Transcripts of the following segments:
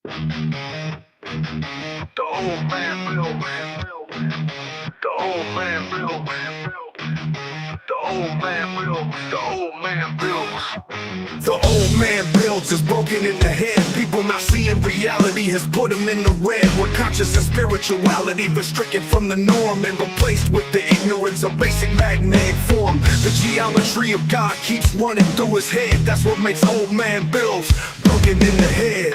The old man built. The old man built. The old man built. The old man built. The old man builds is broken in the head. People not seeing reality has put them in the red. Where conscious and spirituality been stricken from the norm and replaced with the ignorance of basic magnetic form. The geometry of God keeps running through his head. That's what makes old man builds broken in the head.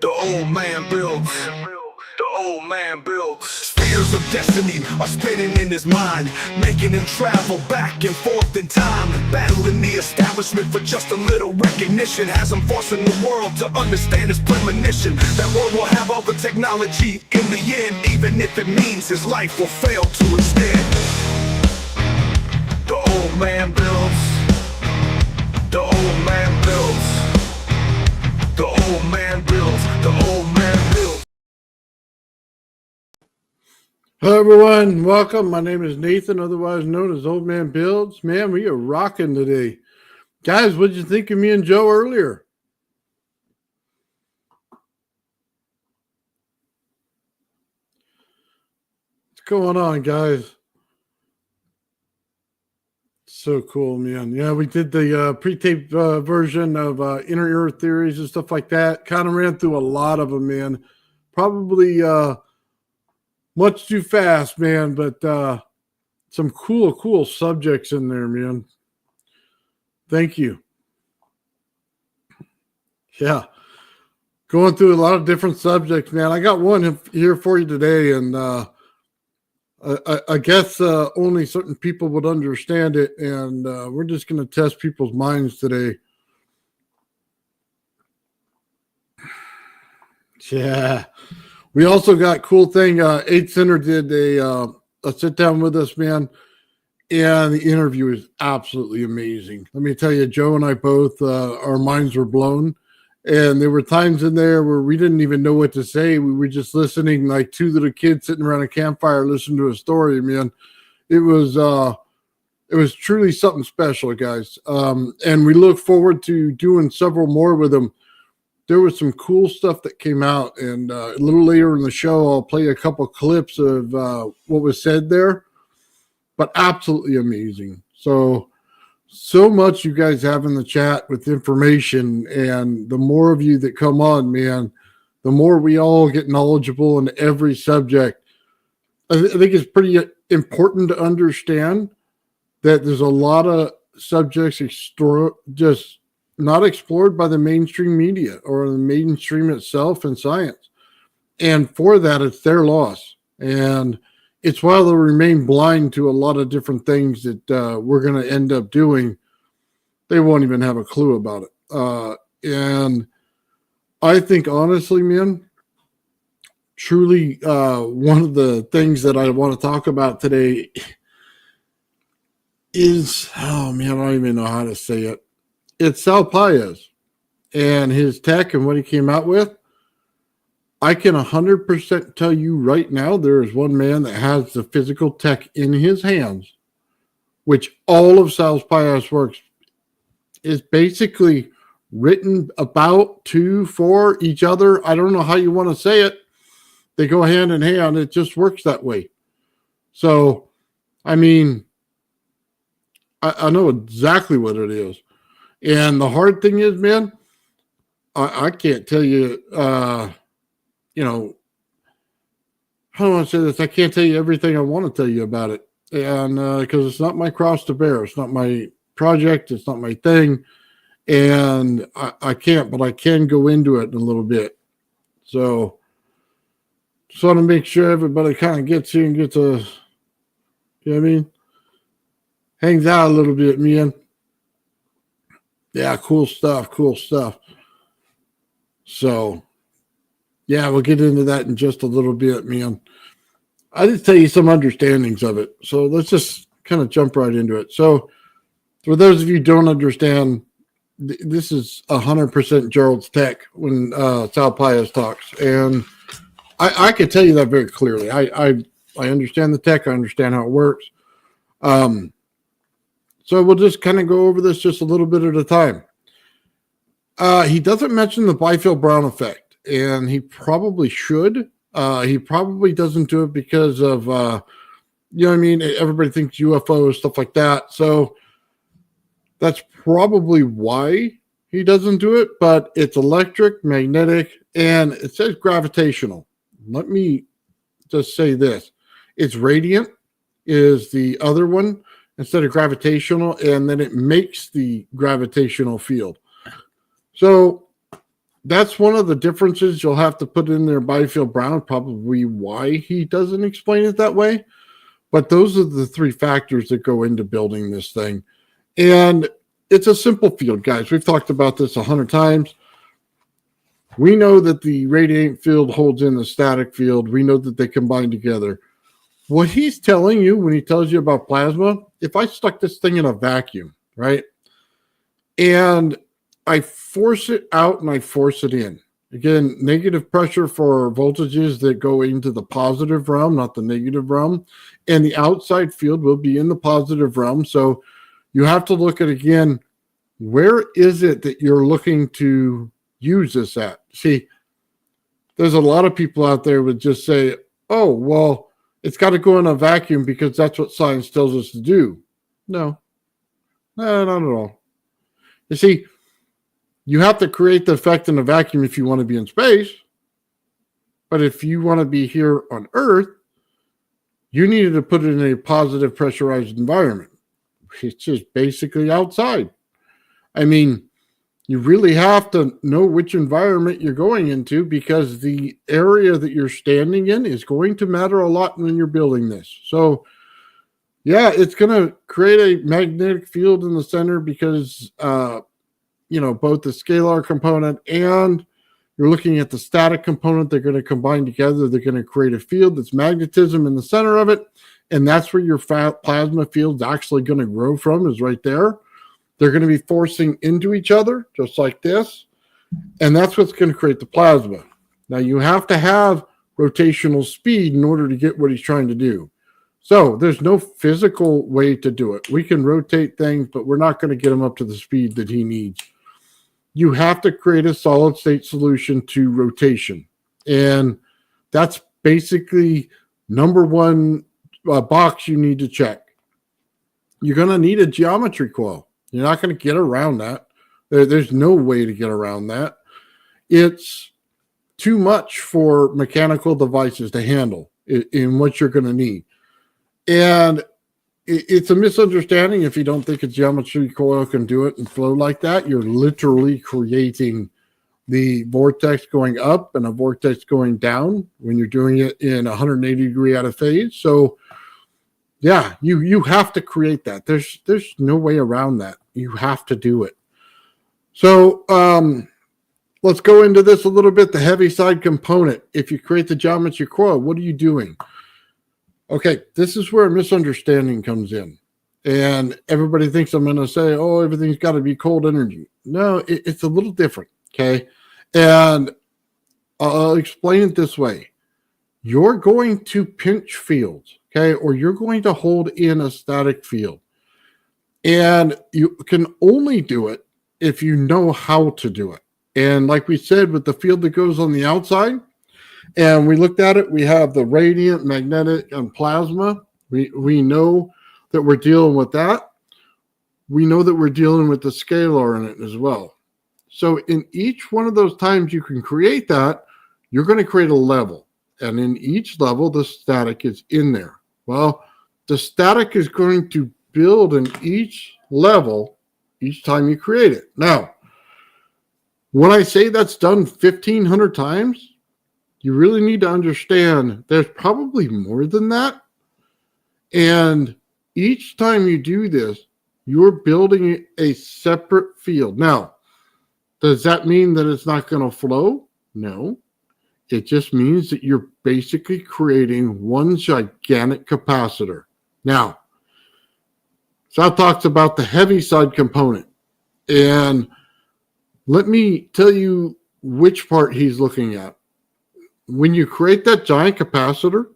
The old man builds. The old man builds. Spheres of destiny are spinning in his mind, making him travel back and forth in time, battling the establishment for just a little recognition. Has him forcing the world to understand his premonition. That world will have all the technology in the end, even if it means his life will fail to extend. The old man builds. The old man builds. The old man builds. The old man builds. Hello everyone, welcome. My name is Nathan, otherwise known as Old Man Builds. Man, we are rocking today. Guys, what did you think of me and Joe earlier? What's going on, guys? So cool, man. Yeah, we did the pre-taped version of inner ear theories and stuff like that. Kind of ran through a lot of them, man. Probably much too fast, man, but some cool subjects in there, man. Thank you. Yeah. Going through a lot of different subjects, man. I got one here for you today, and I guess only certain people would understand it, and we're just going to test people's minds today. Yeah. We also got cool thing. 8 Center did a sit down with us, man, and the interview is absolutely amazing. Let me tell you, Joe and I both, our minds were blown, and there were times in there where we didn't even know what to say. We were just listening, like two little kids sitting around a campfire listening to a story, man. It was truly something special, guys. And we look forward to doing several more with them. There was some cool stuff that came out, and a little later in the show, I'll play a couple clips of what was said there, but absolutely amazing. So much you guys have in the chat with information, and the more of you that come on, man, the more we all get knowledgeable in every subject. I think it's pretty important to understand that there's a lot of subjects just not explored by the mainstream media or the mainstream itself in science. And for that, it's their loss. And it's why they'll remain blind to a lot of different things that we're going to end up doing. They won't even have a clue about it. And I think, honestly, man, truly one of the things that I want to talk about today is, oh, man, I don't even know how to say it. It's Sal Paez and his tech and what he came out with. I can 100% tell you right now, there is one man that has the physical tech in his hands, which all of Sal Paez works is basically written about, to, for each other. I don't know how you want to say it. They go hand in hand. It just works that way. So, I mean, I know exactly what it is. And the hard thing is, man, I can't tell you, how do I want to say this? I can't tell you everything I want to tell you about it. And because it's not my cross to bear. It's not my project. It's not my thing. And I can't, but I can go into it in a little bit. So just want to make sure everybody kind of gets here and gets you know what I mean? Hangs out a little bit, man. Yeah, cool stuff. So, yeah, we'll get into that in just a little bit, man. I did tell you some understandings of it. So let's just kind of jump right into it. So for those of you who don't understand, this is 100% Gerald's tech when Sal Paez talks. And I can tell you that very clearly. I understand the tech. I understand how it works. So we'll just kind of go over this just a little bit at a time. He doesn't mention the Byfield Brown effect, and he probably should. He probably doesn't do it because of, you know what I mean? Everybody thinks UFOs, stuff like that. So that's probably why he doesn't do it, but it's electric, magnetic, and it says gravitational. Let me just say this. It's radiant is the other one instead of gravitational, and then it makes the gravitational field. So that's one of the differences you'll have to put in there. Byfield Brown, probably why he doesn't explain it that way. But those are the three factors that go into building this thing. And it's a simple field, guys. We've talked about this 100 times. We know that the radiant field holds in the static field. We know that they combine together. What he's telling you when he tells you about plasma, if I stuck this thing in a vacuum, right, and I force it out and I force it in. Again, negative pressure for voltages that go into the positive realm, not the negative realm. And the outside field will be in the positive realm. So you have to look at, again, where is it that you're looking to use this at? See, there's a lot of people out there would just say, oh, well, it's got to go in a vacuum because that's what science tells us to do. No, not at all. You see, you have to create the effect in a vacuum if you want to be in space. But if you want to be here on Earth, you needed to put it in a positive pressurized environment. It's just basically outside. I mean, you really have to know which environment you're going into because the area that you're standing in is going to matter a lot when you're building this. So, yeah, it's going to create a magnetic field in the center because both the scalar component and you're looking at the static component. They're going to combine together. They're going to create a field that's magnetism in the center of it. And that's where your plasma field's actually going to grow from, is right there. They're going to be forcing into each other, just like this. And that's what's going to create the plasma. Now, you have to have rotational speed in order to get what he's trying to do. So there's no physical way to do it. We can rotate things, but we're not going to get him up to the speed that he needs. You have to create a solid state solution to rotation. And that's basically number one box you need to check. You're going to need a geometry coil. You're not going to get around that. There's no way to get around that. It's too much for mechanical devices to handle in what you're going to need. And it's a misunderstanding if you don't think a geometry coil can do it and flow like that. You're literally creating the vortex going up and a vortex going down when you're doing it in 180 degree out of phase. So yeah, you have to create that. There's no way around that. You have to do it. So let's go into this a little bit. The Heaviside component. If you create the geometry coil, what are you doing? Okay, this is where a misunderstanding comes in. And everybody thinks I'm going to say, oh, everything's got to be cold energy. No, it's a little different, okay? And I'll explain it this way. You're going to pinch fields, okay? Or you're going to hold in a static field. And you can only do it if you know how to do it. And like we said, with the field that goes on the outside, and we looked at it, we have the radiant, magnetic, and plasma. We know that we're dealing with that. We know that we're dealing with the scalar in it as well. So in each one of those times you can create that, you're going to create a level. And in each level, the static is in there. Well, the static is going to build in each level each time you create it. Now, when I say that's done 1,500 times, you really need to understand there's probably more than that. And each time you do this, you're building a separate field. Now, does that mean that it's not going to flow? No. It just means that you're basically creating one gigantic capacitor. Now, Sal talks about the Heaviside component. And let me tell you which part he's looking at. When you create that giant capacitor,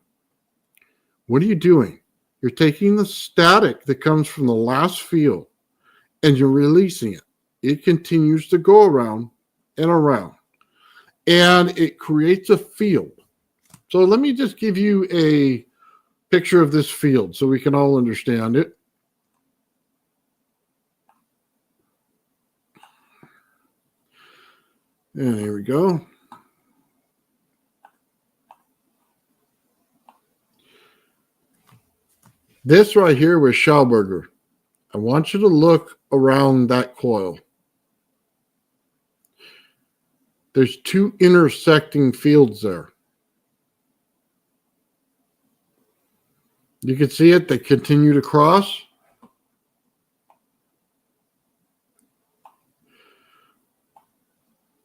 what are you doing? You're taking the static that comes from the last field and you're releasing it. it continues to go around and around, and it creates a field. So let me just give you a picture of this field so we can all understand it. And here we go. This right here was Schauberger. I want you to look around that coil. There's two intersecting fields there. You can see it. They continue to cross.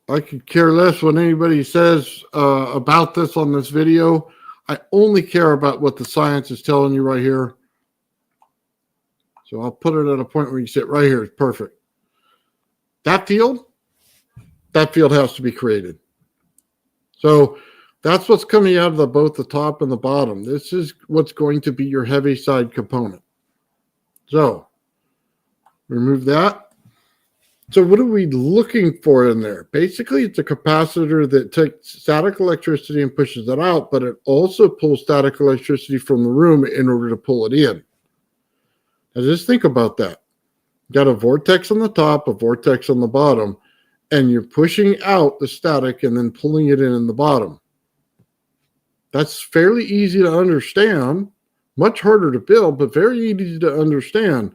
I could care less what anybody says about this on this video. I only care about what the science is telling you right here. So I'll put it at a point where you sit right here. It's perfect. That field has to be created. So that's what's coming out of both the top and the bottom. This is what's going to be your Heaviside component. So remove that. So what are we looking for in there? Basically, it's a capacitor that takes static electricity and pushes it out, but it also pulls static electricity from the room in order to pull it in. Now just think about that. You got a vortex on the top, a vortex on the bottom, and you're pushing out the static and then pulling it in the bottom. That's fairly easy to understand, much harder to build, but very easy to understand.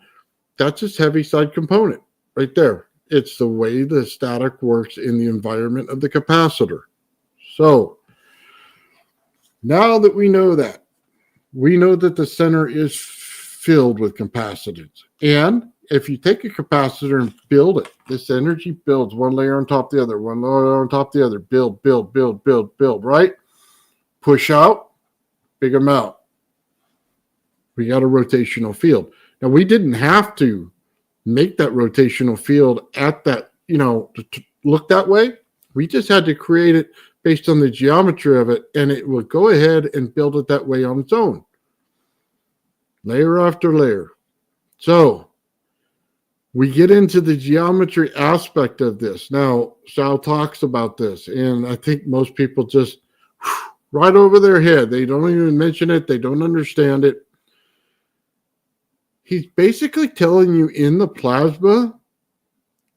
That's this Heaviside component right there. It's the way the static works in the environment of the capacitor. So now that we know that the center is filled with capacitance. And if you take a capacitor and build it, this energy builds one layer on top of the other, one layer on top of the other, build, right? Push out, big amount. We got a rotational field. Now, we didn't have to make that rotational field at that, to look that way. We just had to create it based on the geometry of it, and it would go ahead and build it that way on its own. Layer after layer. So we get into the geometry aspect of this. Now, Sal talks about this, and I think most people just right over their head. They don't even mention it. They don't understand it. He's basically telling you in the plasma,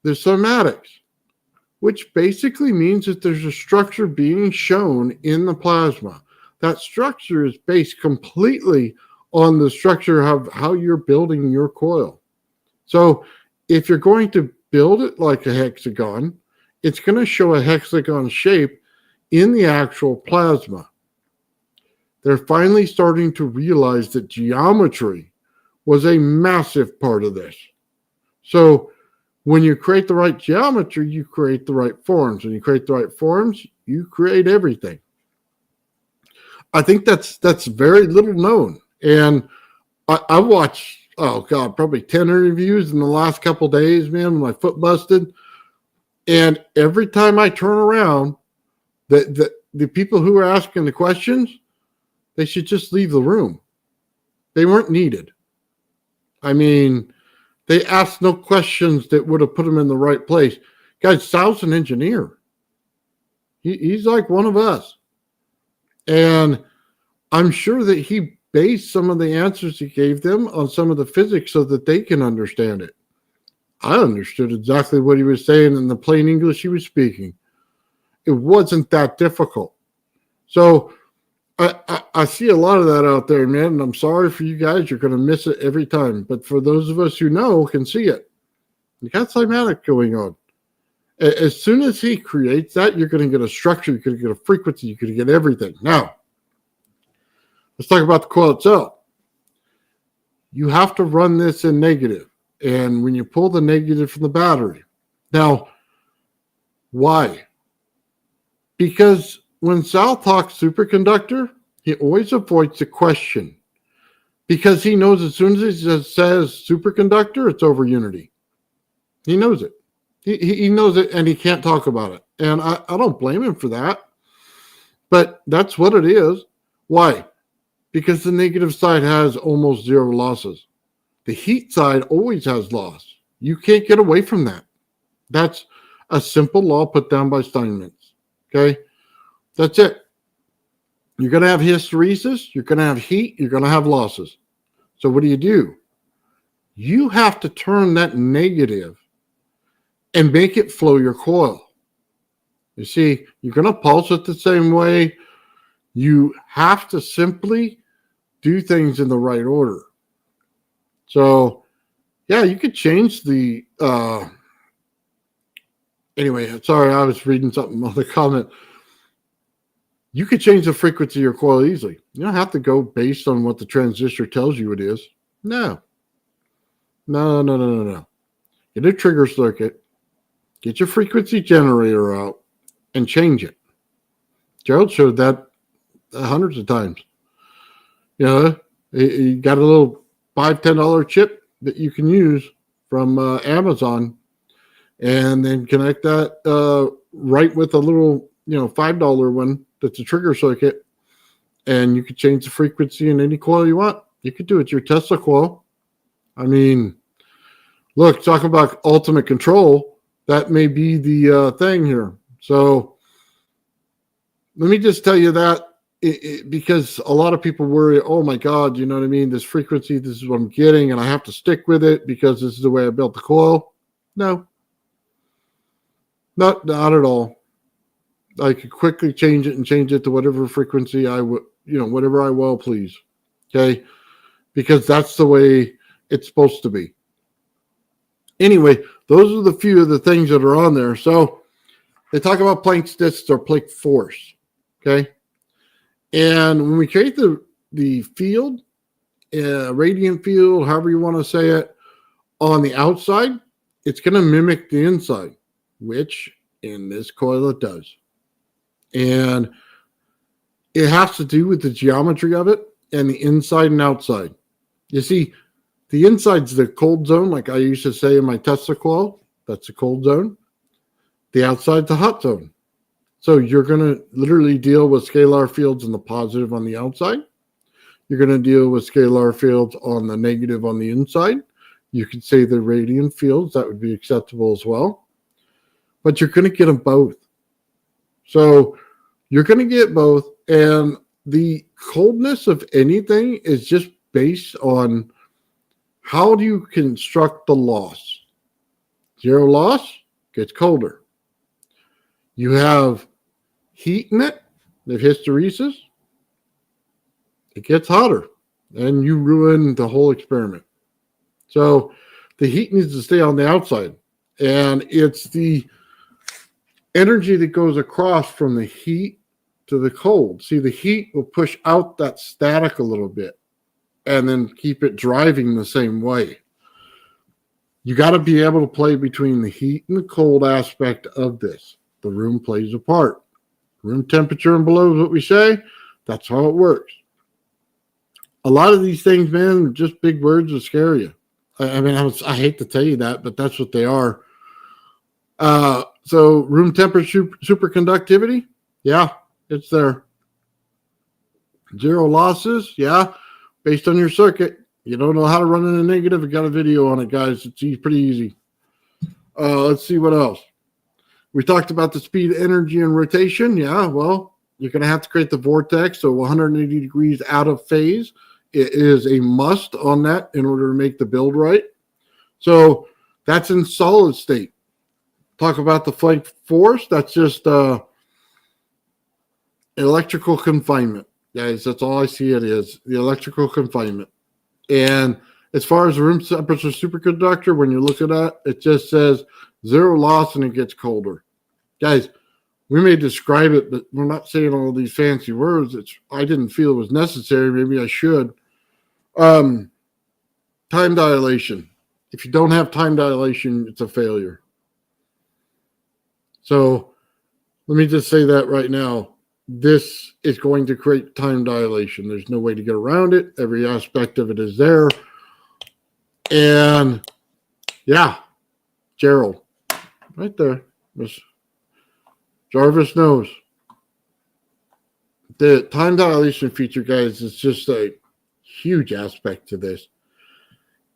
there's cymatics, which basically means that there's a structure being shown in the plasma. That structure is based completely on the structure of how you're building your coil. So if you're going to build it like a hexagon, it's going to show a hexagon shape in the actual plasma. They're finally starting to realize that geometry was a massive part of this. So when you create the right geometry, you create the right forms. When you create the right forms, you create everything. I think that's very little known. And I watched, probably 10 interviews in the last couple of days, man, when my foot busted. And every time I turn around, the people who are asking the questions, they should just leave the room. They weren't needed. I mean, they asked no questions that would have put them in the right place. Guys, Sal's an engineer. He's like one of us. And I'm sure that he based some of the answers he gave them on some of the physics so that they can understand it. I understood exactly what he was saying in the plain English he was speaking. It wasn't that difficult. So I see a lot of that out there, man, and I'm sorry for you guys. You're going to miss it every time. But for those of us who know, can see it. You got cymatic going on. As soon as he creates that, you're going to get a structure, you're going to get a frequency, you're going to get everything. Now, let's talk about the coil itself. You have to run this in negative. And when you pull the negative from the battery. Now, why? Because when Sal talks superconductor, he always avoids the question. Because he knows as soon as he says superconductor, it's over unity. He knows it. He knows it, and he can't talk about it. And I don't blame him for that. But that's what it is. Why? Because the negative side has almost zero losses. The heat side always has loss. You can't get away from that. That's a simple law put down by Steinmetz. Okay? That's it. You're going to have hysteresis, you're going to have heat, you're going to have losses. So what do? You have to turn that negative and make it flow your coil. You see, you're going to pulse it the same way. You have to simply do things in the right order. So, yeah, you could change the anyway, sorry, I was reading something on the comment. You could change the frequency of your coil easily. You don't have to go based on what the transistor tells you it is. No. Get a trigger circuit, get your frequency generator out, and change it. Gerald showed that hundreds of times. You know, you got a little $5-10 chip that you can use from Amazon, and then connect that right with a little, $5 one that's a trigger circuit, and you could change the frequency in any coil you want. You could do it your Tesla coil. I mean, look, talk about ultimate control. That may be the thing here. So let me just tell you that because a lot of people worry, oh my God, you know what I mean? This frequency, this is what I'm getting, and I have to stick with it because this is the way I built the coil. No, not at all. I could quickly change it to whatever frequency I would, whatever I will please. Okay. Because that's the way it's supposed to be. Anyway, those are the few of the things that are on there. So they talk about Planck's distance or Planck force. Okay. And when we create the field, radiant field, however you want to say it, on the outside, it's going to mimic the inside, which in this coil it does. And it has to do with the geometry of it and the inside and outside. You see, the inside's the cold zone, like I used to say in my Tesla coil. That's the cold zone. The outside's the hot zone. So you're going to literally deal with scalar fields in the positive on the outside. You're going to deal with scalar fields on the negative on the inside. You could say the radiant fields. That would be acceptable as well. But you're going to get them both. So you're going to get both. And the coldness of anything is just based on how do you construct the loss. Zero loss gets colder. You have heat in it, the hysteresis, it gets hotter, and you ruin the whole experiment. So the heat needs to stay on the outside, and it's the energy that goes across from the heat to the cold. See, the heat will push out that static a little bit and then keep it driving the same way. You got to be able to play between the heat and the cold aspect of this. The room plays a part. Room temperature and below is what we say. That's how it works. A lot of these things, man, are just big words that scare you. I hate to tell you that, but that's what they are. So room temperature superconductivity, yeah, it's there. Zero losses, yeah, based on your circuit. You don't know how to run in a negative, I got a video on it, guys. It's pretty easy. Let's see what else. We talked about the speed, energy, and rotation. Yeah, well, you're going to have to create the vortex, so 180 degrees out of phase. It is a must on that in order to make the build right. So that's in solid state. Talk about the Planck force. That's just electrical confinement. Guys, that's all I see it is, the electrical confinement. And as far as the room temperature superconductor, when you look at that, it just says zero loss and it gets colder. Guys, we may describe it, but we're not saying all these fancy words. I didn't feel it was necessary. Maybe I should. Time dilation. If you don't have time dilation, it's a failure. So let me just say that right now. This is going to create time dilation. There's no way to get around it. Every aspect of it is there. And yeah, Gerald, right there. Miss Jarvis knows. The time dilation feature, guys, is just a huge aspect to this.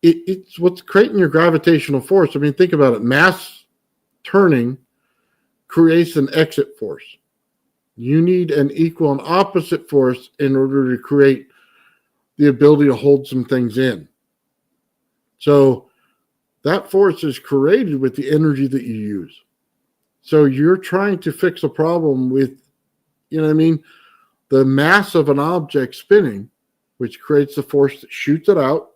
It's what's creating your gravitational force. I mean, think about it. Mass turning creates an exit force. You need an equal and opposite force in order to create the ability to hold some things in. So that force is created with the energy that you use. So you're trying to fix a problem with, you know what I mean, the mass of an object spinning, which creates the force that shoots it out,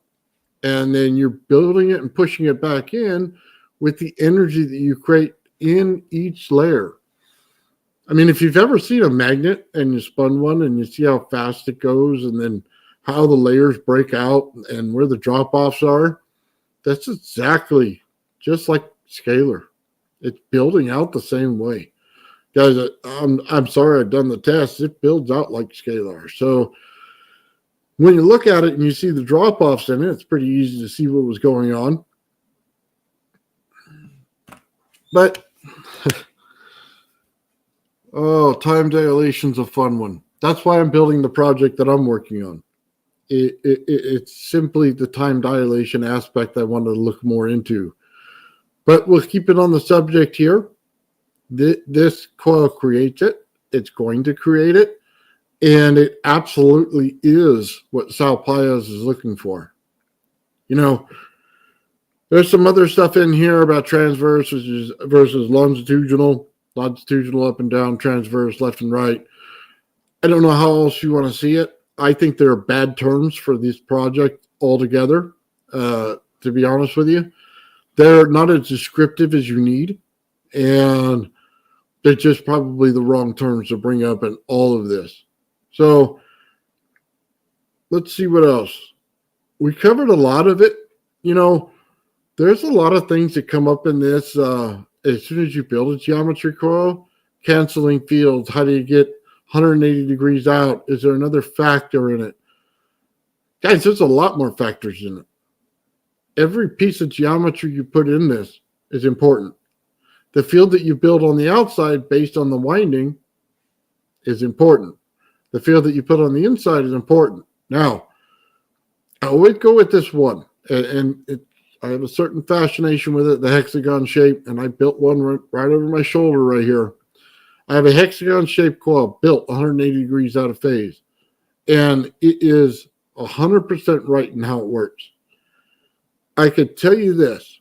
and then you're building it and pushing it back in with the energy that you create in each layer. I mean, if you've ever seen a magnet and you spun one and you see how fast it goes and then how the layers break out and where the drop-offs are, that's exactly just like scalar. It's building out the same way. Guys, I'm sorry I've done the test. It builds out like scalar. So when you look at it and you see the drop-offs in it, it's pretty easy to see what was going on. But, oh, time dilation's a fun one. That's why I'm building the project that I'm working on. It's simply the time dilation aspect I wanted to look more into. But we'll keep it on the subject here. This coil creates it. It's going to create it. And it absolutely is what Sal Payas is looking for. You know, there's some other stuff in here about transverse versus longitudinal up and down, transverse, left and right. I don't know how else you want to see it. I think there are bad terms for this project altogether, to be honest with you. They're not as descriptive as you need, and they're just probably the wrong terms to bring up in all of this. So let's see what else. We covered a lot of it. You know, there's a lot of things that come up in this as soon as you build a geometry coil. Canceling fields, how do you get 180 degrees out? Is there another factor in it? Guys, there's a lot more factors in it. Every piece of geometry you put in this is important. The field that you build on the outside based on the winding is important. The field that you put on the inside is important. Now, I always go with this one, and I have a certain fascination with it, the hexagon shape, and I built one right over my shoulder right here. I have a hexagon-shaped coil built 180 degrees out of phase, and it is 100% right in how it works. I could tell you this.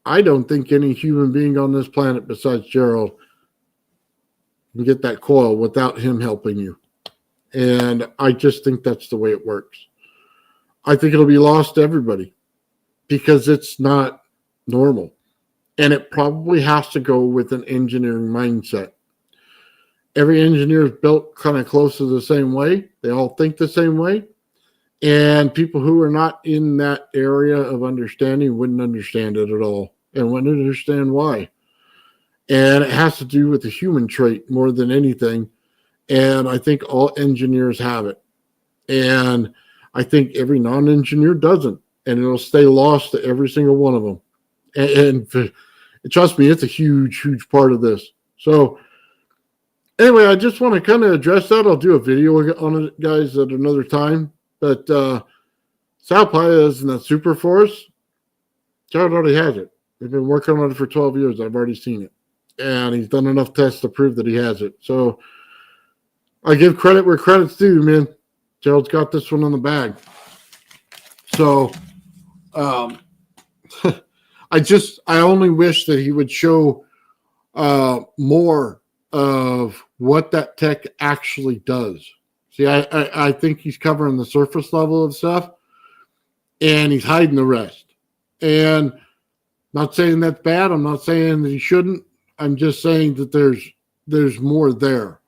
I don't think any human being on this planet besides Gerald can get that coil without him helping you. And I just think that's the way it works. I think it'll be lost to everybody because it's not normal. And it probably has to go with an engineering mindset. Every engineer is built kind of close to the same way. They all think the same way. And people who are not in that area of understanding wouldn't understand it at all and wouldn't understand why. And it has to do with the human trait more than anything. And I think all engineers have it. And I think every non-engineer doesn't. And it'll stay lost to every single one of them. And trust me, it's a huge, huge part of this. So anyway, I just want to kind of address that. I'll do a video on it, guys, at another time. But Sal Payas and that super force, Jared already has it. They've been working on it for 12 years. I've already seen it. And he's done enough tests to prove that he has it. So I give credit where credit's due, man. Gerald's got this one in the bag. So I only wish that he would show more of what that tech actually does. See, I think he's covering the surface level of stuff, and he's hiding the rest. And not saying that's bad. I'm not saying that he shouldn't. I'm just saying that there's more there.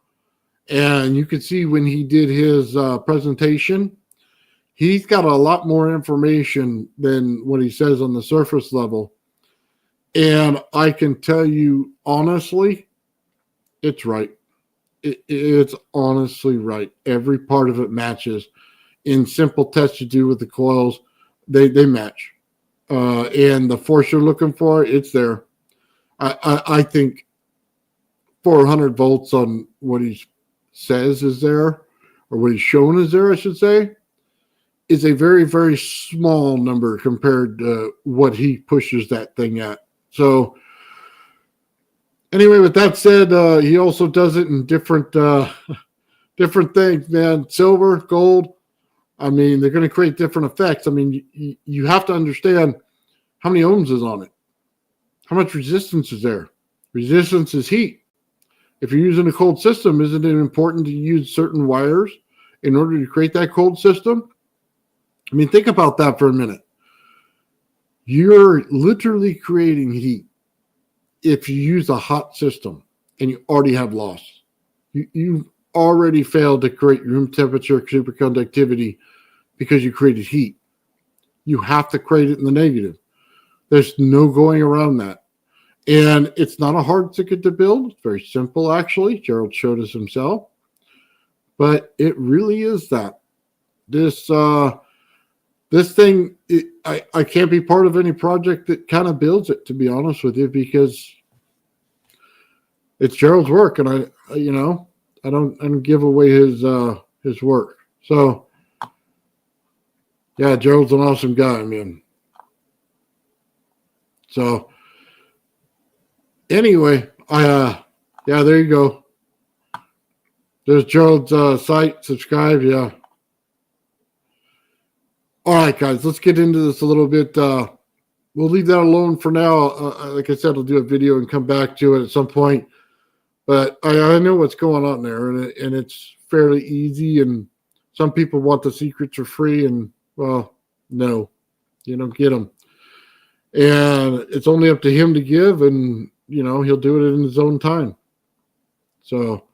And you can see when he did his presentation, he's got a lot more information than what he says on the surface level. And I can tell you honestly, it's right. It's honestly right. Every part of it matches. In simple tests you do with the coils, they match. And the force you're looking for, it's there. I think 400 volts on what he says is there, or what he's shown is there, I should say, is a very, very small number compared to what he pushes that thing at. So Anyway, with that said, he also does it in different different things, man. Silver, gold. I mean, they're going to create different effects. I mean, you have to understand how many ohms is on it. How much resistance is there? Resistance is heat. If you're using a cold system, isn't it important to use certain wires in order to create that cold system? I mean, think about that for a minute. You're literally creating heat if you use a hot system and you already have loss. You've already failed to create room temperature superconductivity because you created heat. You have to create it in the negative. There's no going around that. And it's not a hard ticket to build. It's very simple, actually. Gerald showed us himself. But it really is that. This thing, I can't be part of any project that kind of builds it, to be honest with you, because it's Gerald's work, and I don't give away his work. So yeah, Gerald's an awesome guy, man. So anyway, yeah, there you go. There's Gerald's site. Subscribe, yeah. All right, guys, let's get into this a little bit. We'll leave that alone for now. Like I said, I'll do a video and come back to it at some point. But I know what's going on there, and it's fairly easy. And some people want the secrets for free, and, well, no, you don't get them. And it's only up to him to give, and, he'll do it in his own time. So,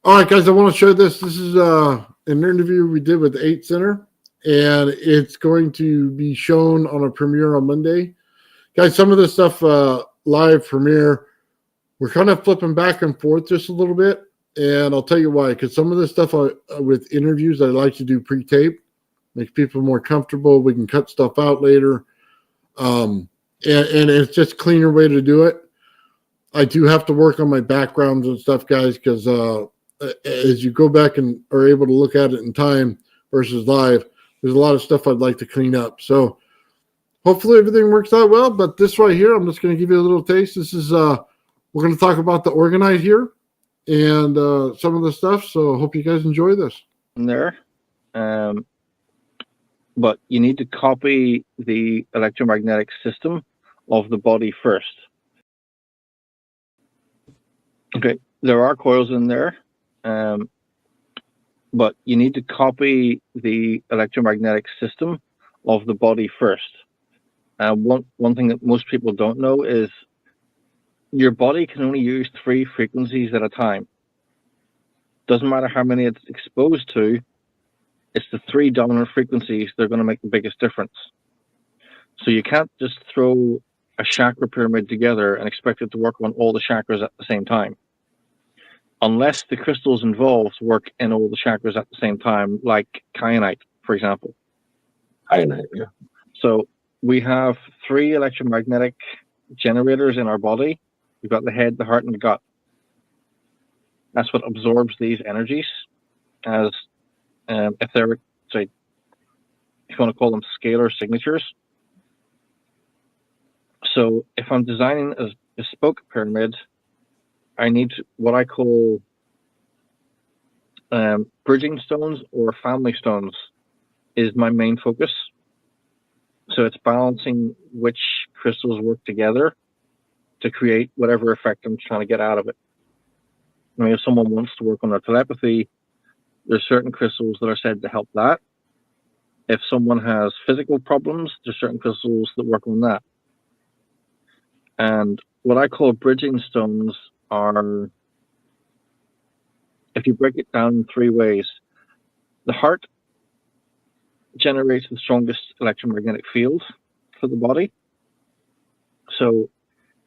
all right, guys, I want to show this. This is an interview we did with 8 Center. And it's going to be shown on a premiere on Monday. Guys, some of this stuff live premiere, we're kind of flipping back and forth just a little bit. And I'll tell you why. Because some of this stuff with interviews, I like to do pre-tape. Makes people more comfortable. We can cut stuff out later. And it's just a cleaner way to do it. I do have to work on my backgrounds and stuff, guys, because as you go back and are able to look at it in time versus live, there's a lot of stuff I'd like to clean up. So hopefully everything works out well. But this right here, I'm just going to give you a little taste. This is, we're going to talk about the orgonite here and some of the stuff. So I hope you guys enjoy this. There. But you need to copy the electromagnetic system of the body first. Okay, there are coils in there. But you need to copy the electromagnetic system of the body first. One thing that most people don't know is your body can only use 3 frequencies at a time. Doesn't matter how many it's exposed to, it's the 3 dominant frequencies that are going to make the biggest difference. So you can't just throw a chakra pyramid together and expect it to work on all the chakras at the same time. Unless the crystals involved work in all the chakras at the same time, like kyanite, for example. Kyanite, yeah. So we have 3 electromagnetic generators in our body. We've got the head, the heart, and the gut. That's what absorbs these energies as etheric, if you want to call them scalar signatures. So if I'm designing a bespoke pyramid, I need what I call bridging stones or family stones is my main focus. So it's balancing which crystals work together to create whatever effect I'm trying to get out of it. I mean, if someone wants to work on their telepathy, there's certain crystals that are said to help that. If someone has physical problems, there's certain crystals that work on that. And what I call bridging stones are, if you break it down in 3 ways, the heart generates the strongest electromagnetic field for the body. So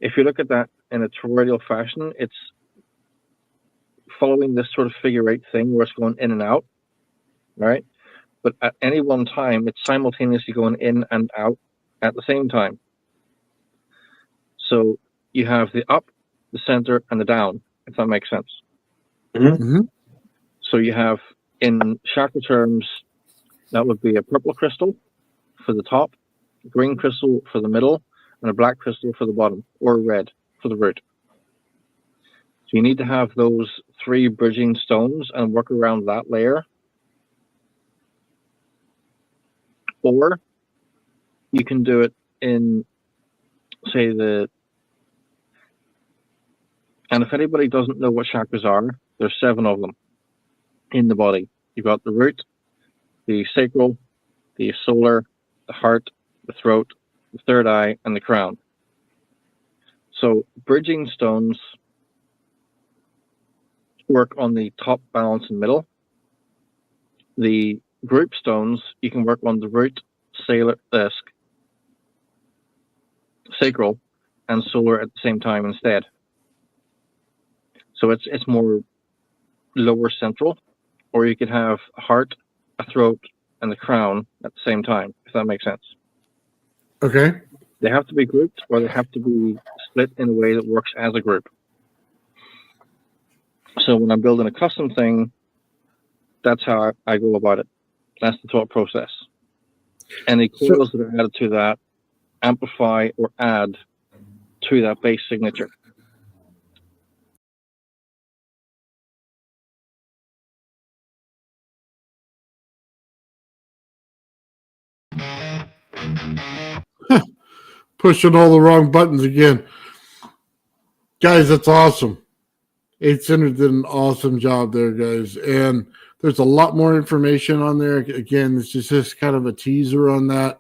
if you look at that in a toroidal fashion, it's following this sort of figure 8 thing where it's going in and out, right? But at any one time, it's simultaneously going in and out at the same time. So you have the up, the center, and the down, if that makes sense. Mm-hmm. So you have, in chakra terms, that would be a purple crystal for the top, a green crystal for the middle, and a black crystal for the bottom, or red for the root. you need to have those 3 bridging stones and work around that layer. Or you can do it in, say, and if anybody doesn't know what chakras are, there's 7 of them in the body. You've got the root, the sacral, the solar, the heart, the throat, the third eye, and the crown. So bridging stones work on the top, balance, and middle. The group stones, you can work on the root, sacral, and solar at the same time instead. So it's more lower central, or you could have a heart, a throat, and the crown at the same time, if that makes sense. Okay. They have to be grouped, or they have to be split in a way that works as a group. So when I'm building a custom thing, that's how I go about it. That's the thought process. Any coils that are added to that amplify or add to that base signature. Pushing all the wrong buttons again. Guys, that's awesome. 8 Center did an awesome job there, guys. And there's a lot more information on there. Again, it's just kind of a teaser on that.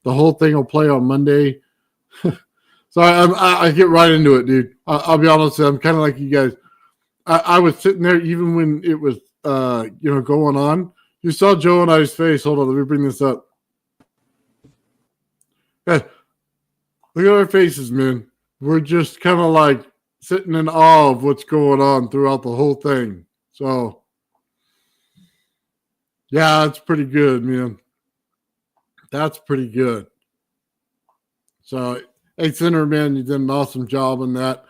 The whole thing will play on Monday. So I get right into it, dude. I'll be honest with you. I'm kind of like you guys. I was sitting there even when it was, going on. You saw Joe and I's face. Hold on, let me bring this up. Yeah, look at our faces, man. We're just kind of like sitting in awe of what's going on throughout the whole thing. So, yeah, it's pretty good, man. That's pretty good. So, 8 Center, man, you did an awesome job on that.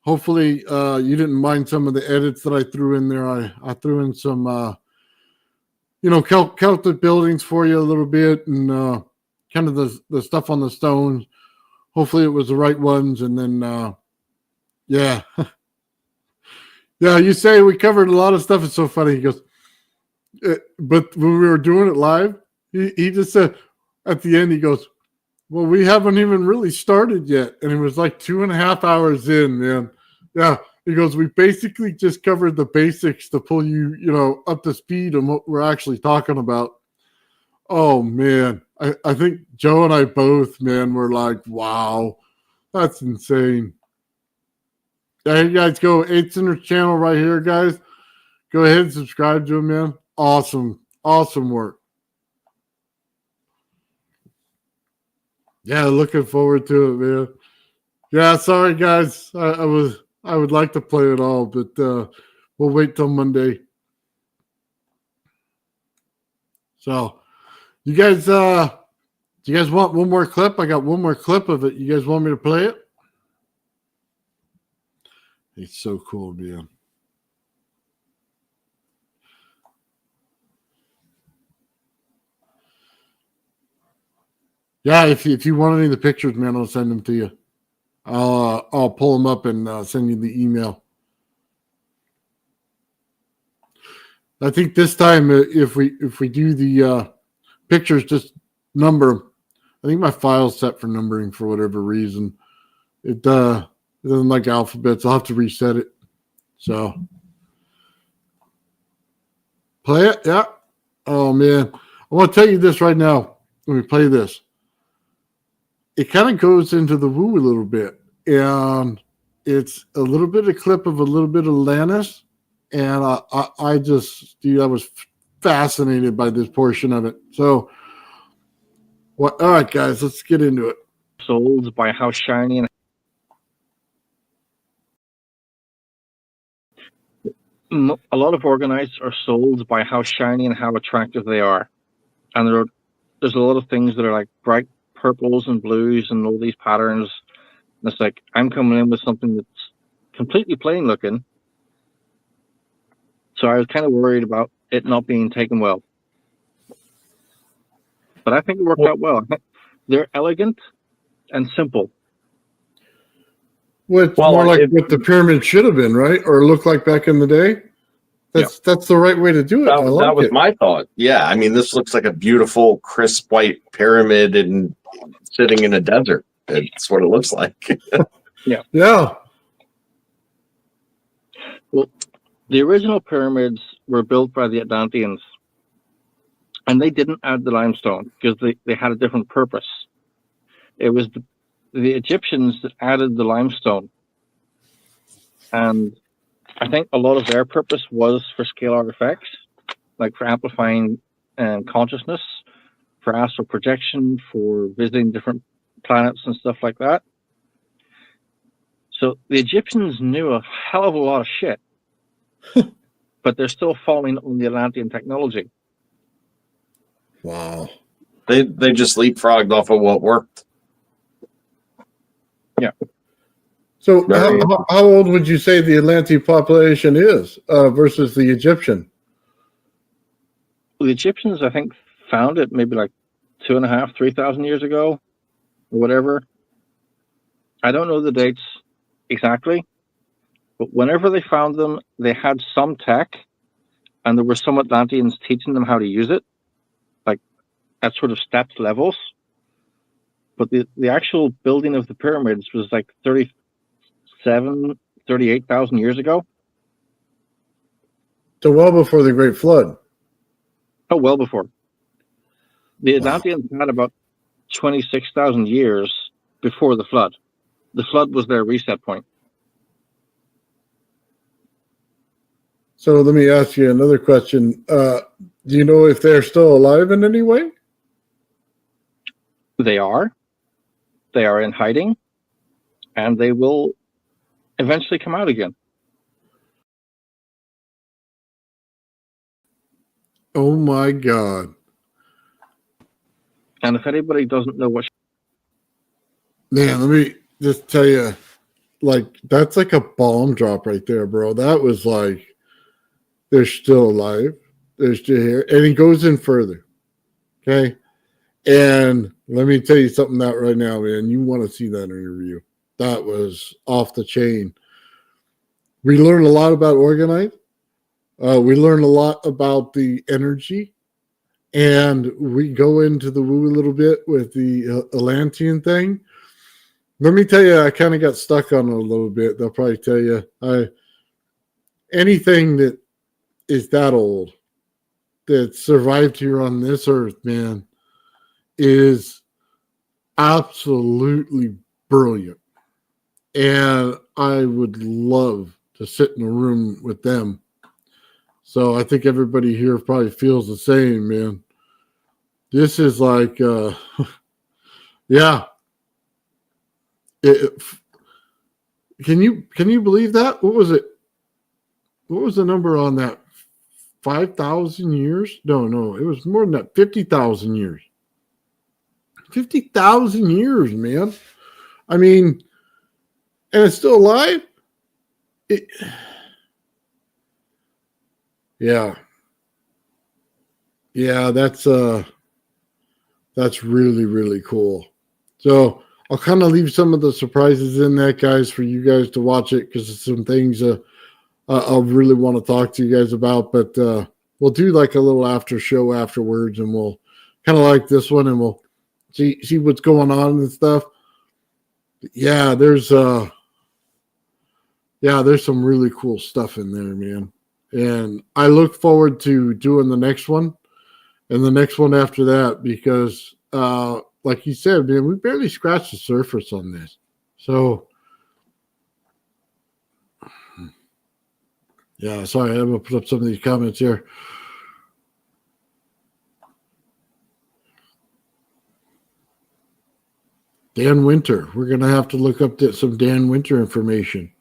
Hopefully, you didn't mind some of the edits that I threw in there. I threw in some, counted buildings for you a little bit and kind of the stuff on the stones. Hopefully, it was the right ones. And then, yeah. Yeah, you say we covered a lot of stuff. It's so funny. He goes, but when we were doing it live, he just said at the end, he goes, well, we haven't even really started yet. And it was like 2.5 hours in, man. Yeah. He goes, we basically just covered the basics to pull you, up to speed on what we're actually talking about. Oh, man. I think Joe and I both, man, were like, wow, that's insane. There you guys go. 8 Center channel right here, guys. Go ahead and subscribe to him, man. Awesome. Awesome work. Yeah, looking forward to it, man. Yeah, sorry guys. I would like to play it all, but we'll wait till Monday. So, you guys do you guys want one more clip? I got one more clip of it. You guys want me to play it? It's so cool, man. Yeah, if you want any of the pictures, man, I'll send them to you. I'll pull them up and send you the email. I think this time, if we do the pictures, just number. I think my file's set for numbering for whatever reason. It doesn't like alphabets. I'll have to reset it. So play it, yeah. Oh man, I want to tell you this right now. Let me play this. It kind of goes into the woo a little bit, and it's a little bit of clip of a little bit of Atlantis, and I was fascinated by this portion of it. So, all right, guys, let's get into it. Sold by how shiny and a lot of organizers are sold by how shiny and how attractive they are, and there's a lot of things that are like bright purples and blues and all these patterns. And it's like I'm coming in with something that's completely plain looking, so I was kind of worried about it not being taken well. But I think it worked out well. They're elegant and simple. What's Well, more like what the pyramid should have been, right? Or looked like back in the day. That's the right way to do it. I like that was it. my thought. Yeah, I mean, this looks like a beautiful, crisp white pyramid and sitting in a desert. It's what it looks like. Yeah. Well, the original pyramids were built by the Atlanteans, and they didn't add the limestone because they had a different purpose. It was the Egyptians that added the limestone. And I think a lot of their purpose was for scalar effects, like for amplifying consciousness, for astral projection, for visiting different planets and stuff like that. So the Egyptians knew a hell of a lot of shit, but they're still following on the Atlantean technology. Wow. They just leapfrogged off of what worked. Yeah. So how old would you say the Atlantean population is versus the Egyptian? The Egyptians, I think, found it maybe like 2,500, 3,000 years ago, or whatever. I don't know the dates exactly, but whenever they found them, they had some tech, and there were some Atlanteans teaching them how to use it, like at sort of stepped levels. But the actual building of the pyramids was like 38,000 years ago. So well before the Great Flood. Oh, well before. The Atlanteans had about 26,000 years before the flood. The flood was their reset point. So let me ask you another question. Do you know if they're still alive in any way? They are. They are in hiding, and they will eventually come out again. Oh my God. And if anybody doesn't know what... Man, let me just tell you, like, that's like a bomb drop right there, bro. That was like, they're still alive. They're still here. And he goes in further. Okay. And let me tell you something that right now, man. You want to see that interview. That was off the chain. We learned a lot about organite. We learned a lot about the energy. And we go into the woo a little bit with the Atlantean thing. Let me tell you, I kind of got stuck on it a little bit. They'll probably tell you, anything that is that old, that survived here on this earth, man, is absolutely brilliant. And I would love to sit in a room with them. So I think everybody here probably feels the same, man. This is like, yeah. Can you believe that? What was it? What was the number on that? 5,000 years? No, it was more than that. 50,000 years. 50,000 years, man. I mean, and it's still alive? Yeah. Yeah, that's really, really cool. So I'll kind of leave some of the surprises in that, guys, for you guys to watch it, because it's some things I'll really want to talk to you guys about. But we'll do like a little after show afterwards, and we'll kind of like this one, and we'll see what's going on and stuff. Yeah, there's some really cool stuff in there, man. And I look forward to doing the next one and the next one after that, because like you said, man, we barely scratched the surface on this. So yeah, sorry, I'm gonna put up some of these comments here. Dan Winter. We're gonna have to look up some Dan Winter information.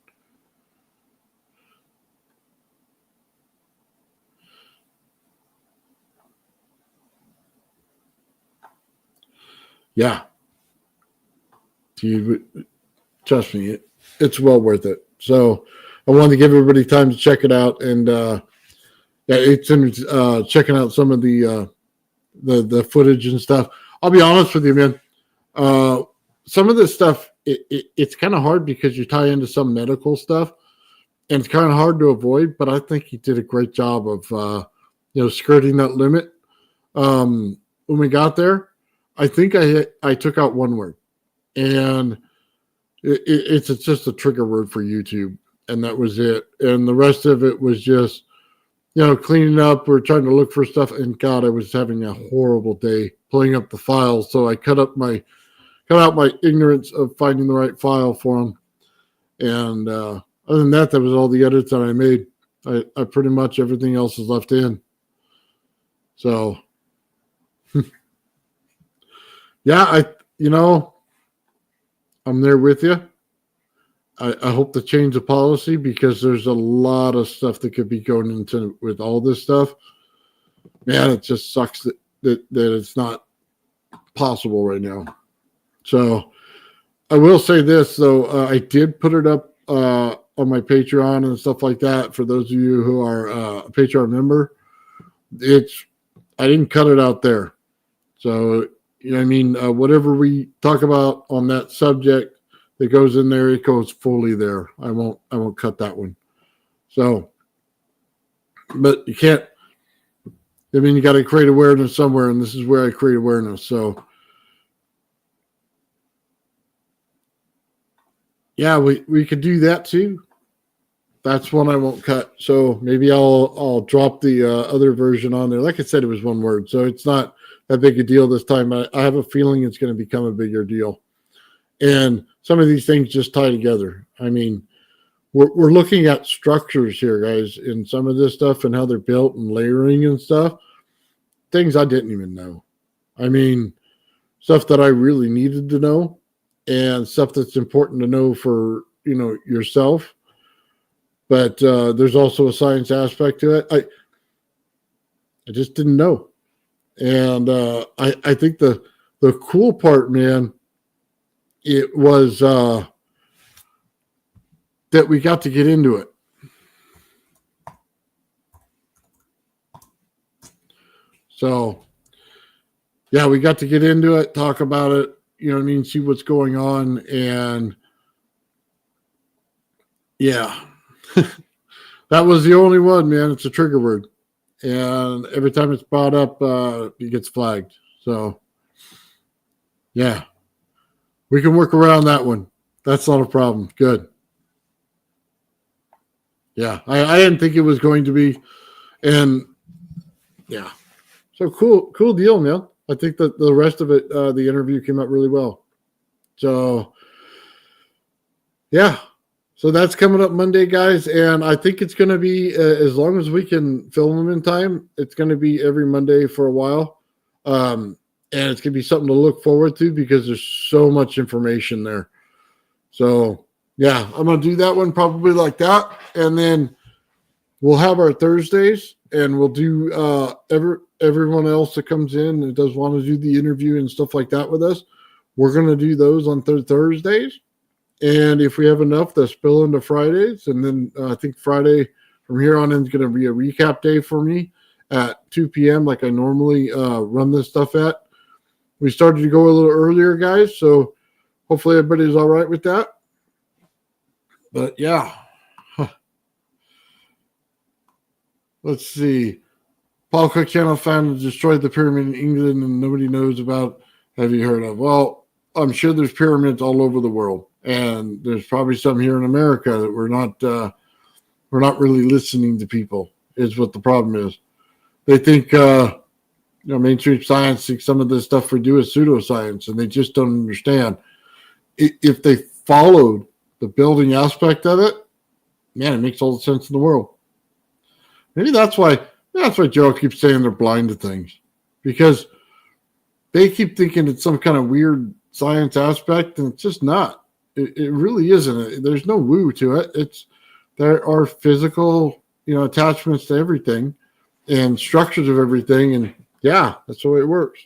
Yeah. Trust me, it's well worth it. So I wanted to give everybody time to check it out, and it's checking out some of the footage and stuff. I'll be honest with you, man. Some of this stuff it's kind of hard because you tie into some medical stuff, and it's kind of hard to avoid. But I think he did a great job of skirting that limit. When we got there, I think I took out one word, and it's just a trigger word for YouTube, and that was it. And the rest of it was just cleaning up. We're trying to look for stuff, and God, I was having a horrible day pulling up the files. So I cut out my ignorance of finding the right file for them. And other than that, that was all the edits that I made. I pretty much everything else is left in. So, yeah, I'm there with you. I hope to change the policy because there's a lot of stuff that could be going into with all this stuff. Man, it just sucks that it's not possible right now. So I will say this, though. I did put it up on my Patreon and stuff like that. For those of you who are a Patreon member, I didn't cut it out there. So, whatever we talk about on that subject that goes in there, it goes fully there. I won't cut that one. So, but you can't, you got to create awareness somewhere, and this is where I create awareness. So, yeah, we could do that too. That's one I won't cut. So maybe I'll drop the other version on there. Like I said, it was one word, so it's not that big a deal this time. I have a feeling it's going to become a bigger deal. And some of these things just tie together. We're looking at structures here, guys, in some of this stuff and how they're built and layering and stuff. Things I didn't even know. Stuff that I really needed to know, and stuff that's important to know for yourself. But there's also a science aspect to it. I just didn't know. And I think the cool part, man, it was that we got to get into it. So, yeah, we got to get into it, talk about it, see what's going on. And, yeah, that was the only one, man. It's a trigger word. And every time it's brought up, it gets flagged. So, yeah. We can work around that one. That's not a problem. Good. Yeah, I didn't think it was going to be. And, yeah. So, cool deal, man. I think that the rest of it, the interview came out really well. So, yeah. So that's coming up Monday, guys. And I think it's going to be, as long as we can film them in time, it's going to be every Monday for a while. And it's going to be something to look forward to because there's so much information there. So, yeah, I'm going to do that one probably like that. And then we'll have our Thursdays, and we'll do everyone else that comes in and does want to do the interview and stuff like that with us. We're going to do those on Thursdays. And if we have enough, they'll spill into Fridays. And then I think Friday from here on in is going to be a recap day for me at 2 p.m. like I normally run this stuff at. We started to go a little earlier, guys, so hopefully everybody's all right with that. But, yeah. Let's see. Paul Cook Channel found destroyed the pyramid in England and nobody knows about. Have you heard of? Well, I'm sure there's pyramids all over the world, and there's probably some here in America that we're not really listening to people, is what the problem is. They think mainstream science thinks some of this stuff we do is pseudoscience, and they just don't understand. If they followed the building aspect of it, man, it makes all the sense in the world. Maybe that's why Joe keeps saying they're blind to things, because they keep thinking it's some kind of weird science aspect, and it's just not. It really isn't. There's no woo to it. There are physical, attachments to everything and structures of everything, and yeah, that's the way it works.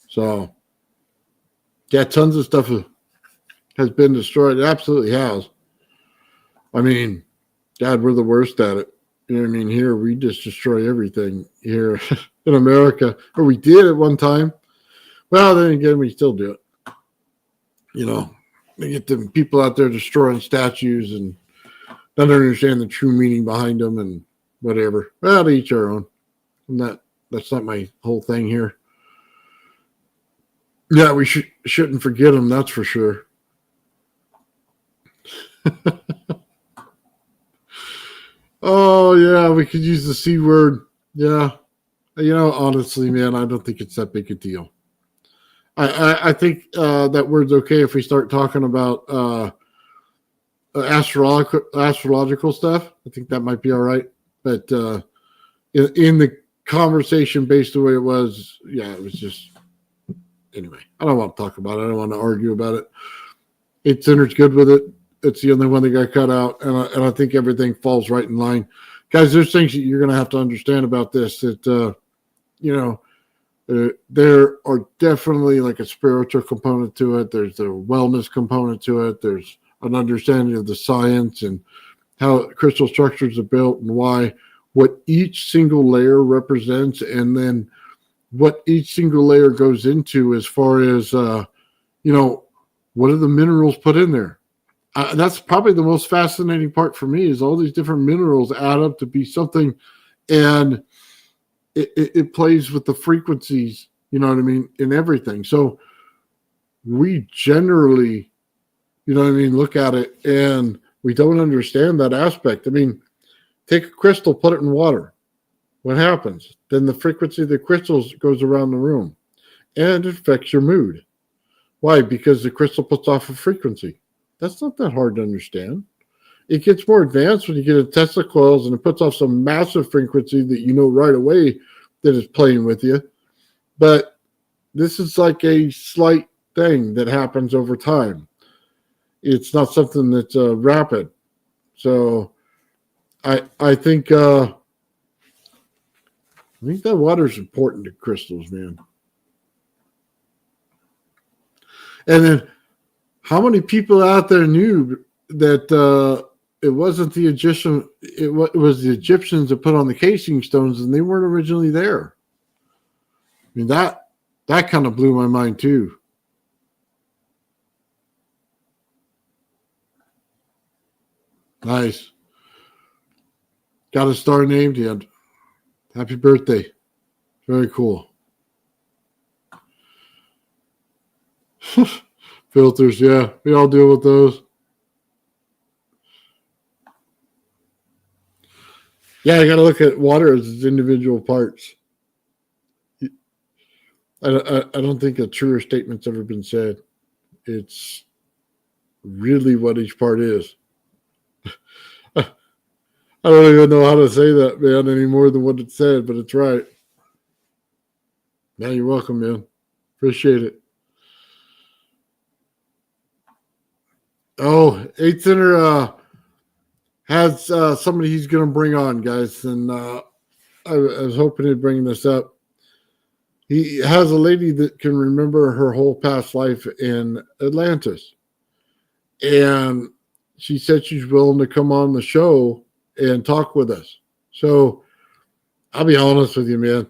So, yeah, tons of stuff has been destroyed. It absolutely has. God, we're the worst at it. Here we just destroy everything here in America, or we did at one time. Well, then again, we still do it. you know, they get the people out there destroying statues and don't understand the true meaning behind them and whatever. Well, to each our own. That's not my whole thing here. Yeah, we shouldn't forget them. That's for sure. Oh yeah, we could use the C word. Yeah, honestly, man, I don't think it's that big a deal. I think that word's okay if we start talking about astrological stuff. I think that might be all right. But in the conversation based the way it was, yeah, it was just anyway. I don't want to talk about it. I don't want to argue about it. 8 Center's good with it. It's the only one that got cut out, and I think everything falls right in line. Guys, there's things that you're going to have to understand about this that, there are definitely like a spiritual component to it. There's a wellness component to it. There's an understanding of the science and how crystal structures are built and why, what each single layer represents, and then what each single layer goes into as far as, what are the minerals put in there? That's probably the most fascinating part for me is all these different minerals add up to be something, and it plays with the frequencies, you know what I mean, in everything. So we generally, look at it and we don't understand that aspect. I mean, take a crystal, put it in water. What happens? Then the frequency of the crystals goes around the room and it affects your mood. Why? Because the crystal puts off a frequency. That's not that hard to understand. It gets more advanced when you get a Tesla coils and it puts off some massive frequency that you know right away that is playing with you. But this is like a slight thing that happens over time. It's not something that's rapid. So I think that water is important to crystals, man. And then how many people out there knew that it wasn't the Egyptian, it was the Egyptians that put on the casing stones and they weren't originally there? I mean, that kind of blew my mind too. Nice. Got a star named you. Happy birthday. Very cool. Filters, yeah. We all deal with those. Yeah, I got to look at water as its individual parts. I don't think a truer statement's ever been said. It's really what each part is. I don't even know how to say that, man, any more than what it said, but it's right. Man, you're welcome, man. Appreciate it. Oh, 8 Center has somebody he's going to bring on, guys, and I was hoping he'd bring this up. He has a lady that can remember her whole past life in Atlantis, and she said she's willing to come on the show and talk with us. So I'll be honest with you, man,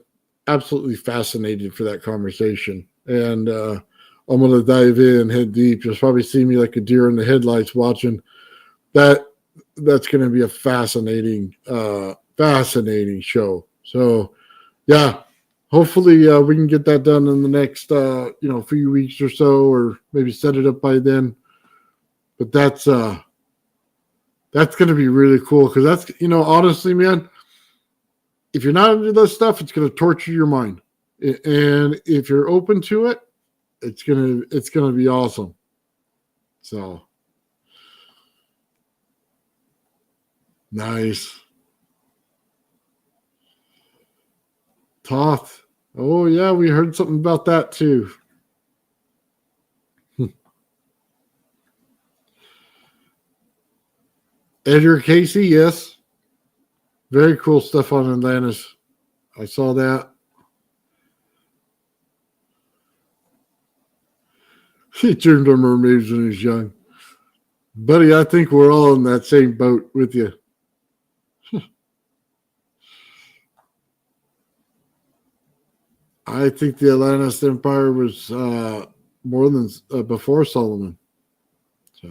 absolutely fascinated for that conversation, and I'm going to dive in head deep. You'll probably see me like a deer in the headlights watching that. That's going to be a fascinating show. So, yeah, hopefully we can get that done in the next, few weeks or so, or maybe set it up by then. But that's going to be really cool because that's, honestly, man, if you're not into this stuff, it's going to torture your mind. And if you're open to it, it's going to be awesome. So. Nice. Toth. Oh, yeah, we heard something about that too. Edgar Casey, yes. Very cool stuff on Atlantis. I saw that. He turned on mermaids when he was young. Buddy, I think we're all in that same boat with you. I think the Atlantis Empire was more than before Solomon. So,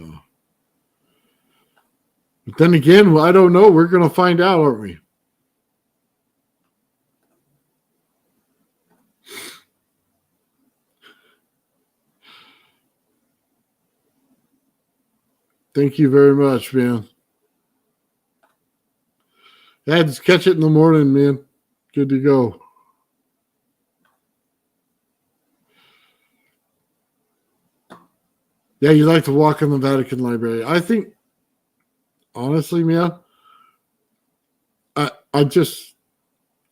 but then again, well, I don't know. We're going to find out, aren't we? Thank you very much, man. Yeah, just catch it in the morning, man. Good to go. Yeah, you like to walk in the Vatican Library. I think, honestly, man, I'd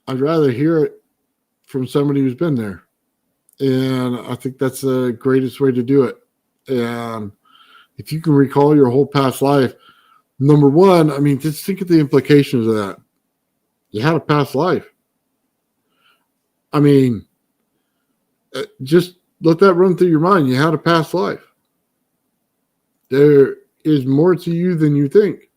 rather hear it from somebody who's been there. And I think that's the greatest way to do it. And if you can recall your whole past life, number one, I mean, just think of the implications of that. You had a past life. I mean, just let that run through your mind. You had a past life. There is more to you than you think.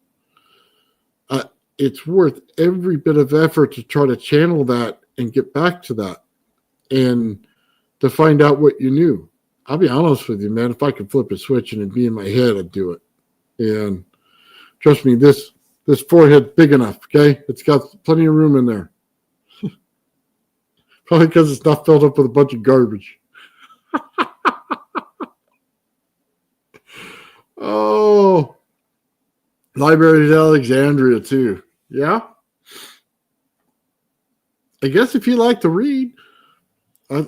It's worth every bit of effort to try to channel that and get back to that and to find out what you knew. I'll be honest with you, man. If I could flip a switch and it'd be in my head, I'd do it. And trust me, this forehead's big enough, okay? It's got plenty of room in there. Probably because it's not filled up with a bunch of garbage. Oh, Library of Alexandria too. Yeah. I guess if you like to read, I'm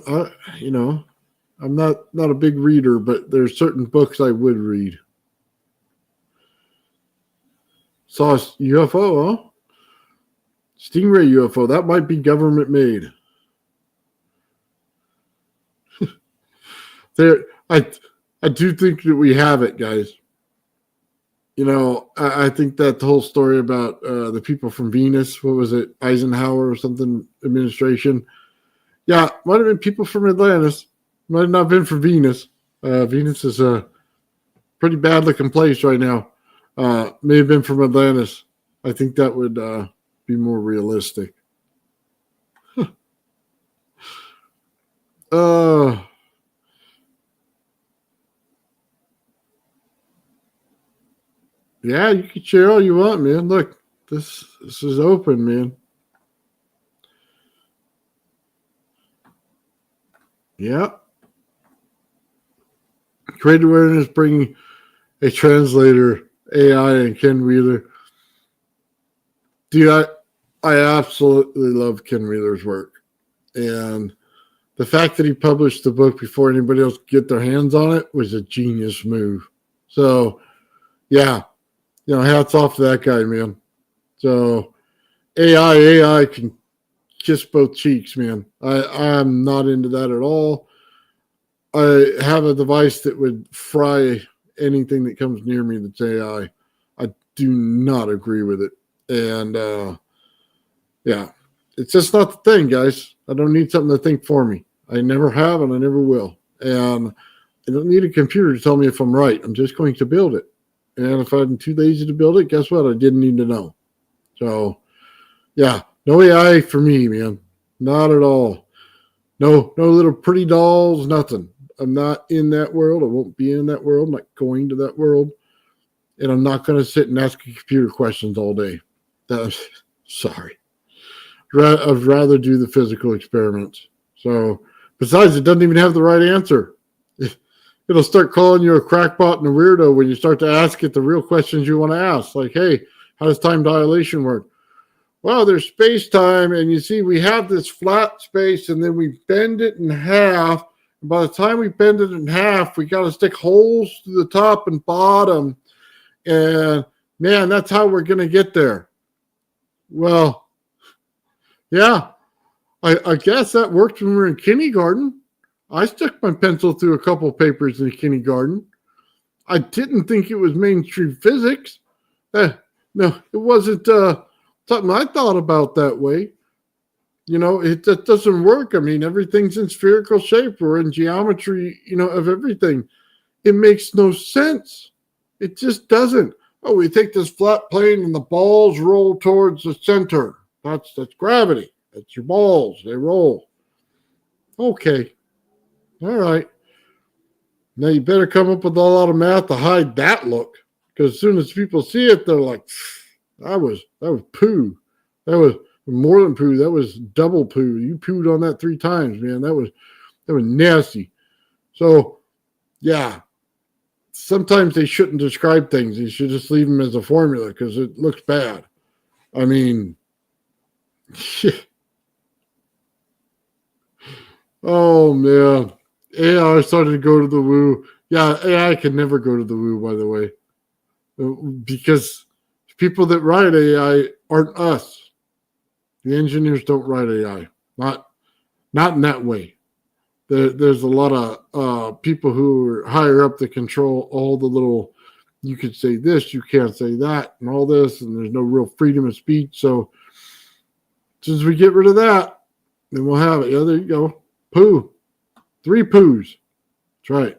not a big reader, but there's certain books I would read. Saw a UFO, huh? Stingray UFO. That might be government made. I do think that we have it, guys. I think that the whole story about the people from Venus, what was it, Eisenhower or something administration? Yeah, might have been people from Atlantis. Might have not been from Venus. Venus is a pretty bad looking place right now. May have been from Atlantis. I think that would be more realistic. Yeah, you can share all you want, man. Look, this is open, man. Yeah. Create awareness, bringing a translator, AI, and Ken Wheeler. Dude, I absolutely love Ken Wheeler's work. And the fact that he published the book before anybody else could get their hands on it was a genius move. So, yeah. Hats off to that guy, man. So, AI can kiss both cheeks, man. I'm not into that at all. I have a device that would fry anything that comes near me that's AI. I do not agree with it. And, yeah, it's just not the thing, guys. I don't need something to think for me. I never have and I never will. And I don't need a computer to tell me if I'm right. I'm just going to build it. And if I'm too lazy to build it, guess what? I didn't need to know. So, yeah, no AI for me, man. Not at all. No little pretty dolls, nothing. I'm not in that world. I won't be in that world. I'm not going to that world. And I'm not going to sit and ask computer questions all day. Sorry. I'd rather do the physical experiments. So, besides, it doesn't even have the right answer. It'll start calling you a crackpot and a weirdo when you start to ask it the real questions you want to ask. Like, hey, how does time dilation work? Well, there's space-time, and you see we have this flat space, and then we bend it in half. And by the time we bend it in half, we got to stick holes to the top and bottom. And, man, that's how we're going to get there. Well, yeah, I guess that worked when we were in kindergarten. I stuck my pencil through a couple of papers in kindergarten. I didn't think it was mainstream physics. No, it wasn't something I thought about that way. It just doesn't work. I mean, everything's in spherical shape. We're in geometry, of everything. It makes no sense. It just doesn't. Oh, we take this flat plane and the balls roll towards the center. That's gravity. That's your balls. They roll. Okay. All right. Now you better come up with a lot of math to hide that look, because as soon as people see it, they're like, that was poo. That was more than poo. That was double poo. You pooed on that 3 times, man. That was nasty. So, yeah, sometimes they shouldn't describe things. You should just leave them as a formula because it looks bad. I mean, oh man, AI started to go to the woo. Yeah, AI can never go to the woo, by the way, because people that write AI aren't us. The engineers don't write AI, not in that way. There's a lot of people who are higher up that control all the little, you could say this, you can't say that, and all this, and there's no real freedom of speech. So as soon as we get rid of that, then we'll have it. Yeah, there you go. Poo. 3 poos. That's right.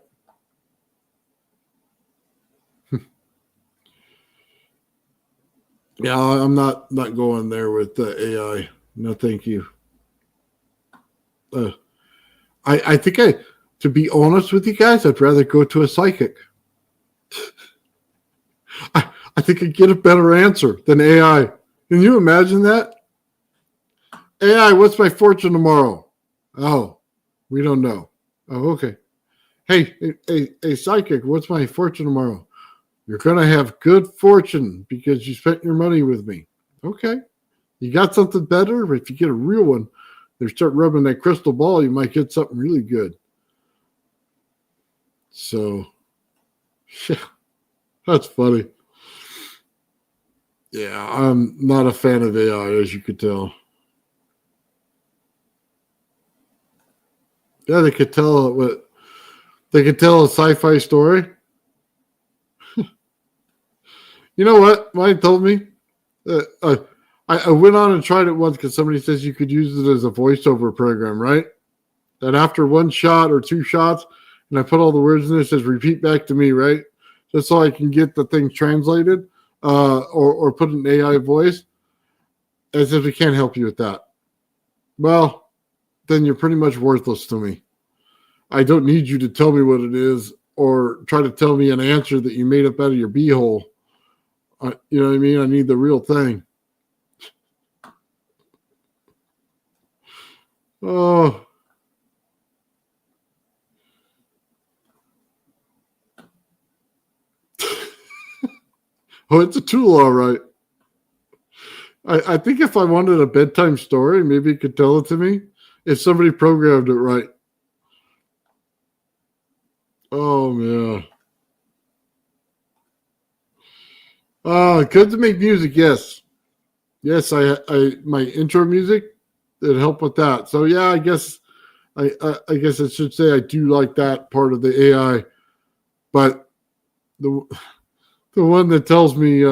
Yeah, I'm not going there with the AI. No, thank you. I think to be honest with you guys, I'd rather go to a psychic. I think I'd get a better answer than AI. Can you imagine that? AI, what's my fortune tomorrow? Oh, we don't know. Oh, okay. Hey, a psychic, what's my fortune tomorrow? You're going to have good fortune because you spent your money with me. Okay. You got something better? If you get a real one, they start rubbing that crystal ball, you might get something really good. So, yeah, that's funny. Yeah, I'm not a fan of AI, as you could tell. Yeah, they could tell a sci-fi story. You know what? Mine told me. I went on and tried it once because somebody says you could use it as a voiceover program, right? And after 1 shot or 2 shots, and I put all the words in there, it says repeat back to me, right? Just so I can get the thing translated or put an AI voice. As if we can't help you with that. Well, then you're pretty much worthless to me. I don't need you to tell me what it is or try to tell me an answer that you made up out of your beehole. You know what I mean? I need the real thing. Oh. Oh, it's a tool, all right. I think if I wanted a bedtime story, maybe it could tell it to me if somebody programmed it right. Oh, man. Good to make music, yes. Yes, I my intro music, it helped with that. So yeah, I guess I guess I should say I do like that part of the AI, but the one that tells me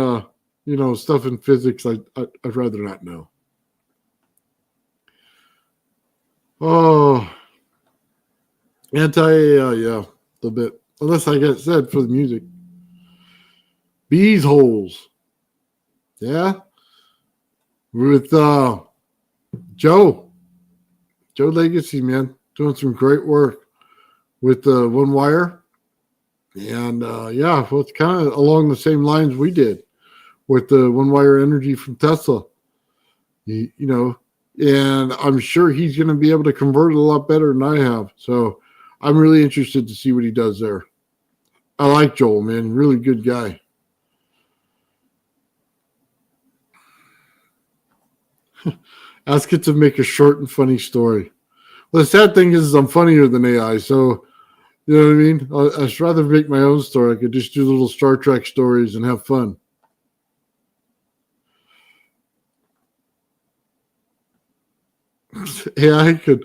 stuff in physics, I'd rather not know. Oh, anti-AI, yeah, a bit. Unless I get said for the music. Bees holes. Yeah. With Joe Legacy, man, doing some great work with the One Wire. And yeah, well, it's kind of along the same lines we did with the One Wire Energy from Tesla. You know, and I'm sure he's going to be able to convert it a lot better than I have. So I'm really interested to see what he does there. I like Joel, man. Really good guy. Ask it to make a short and funny story. Well, the sad thing is I'm funnier than AI, so you know what I mean? I'd rather make my own story. I could just do little Star Trek stories and have fun. AI could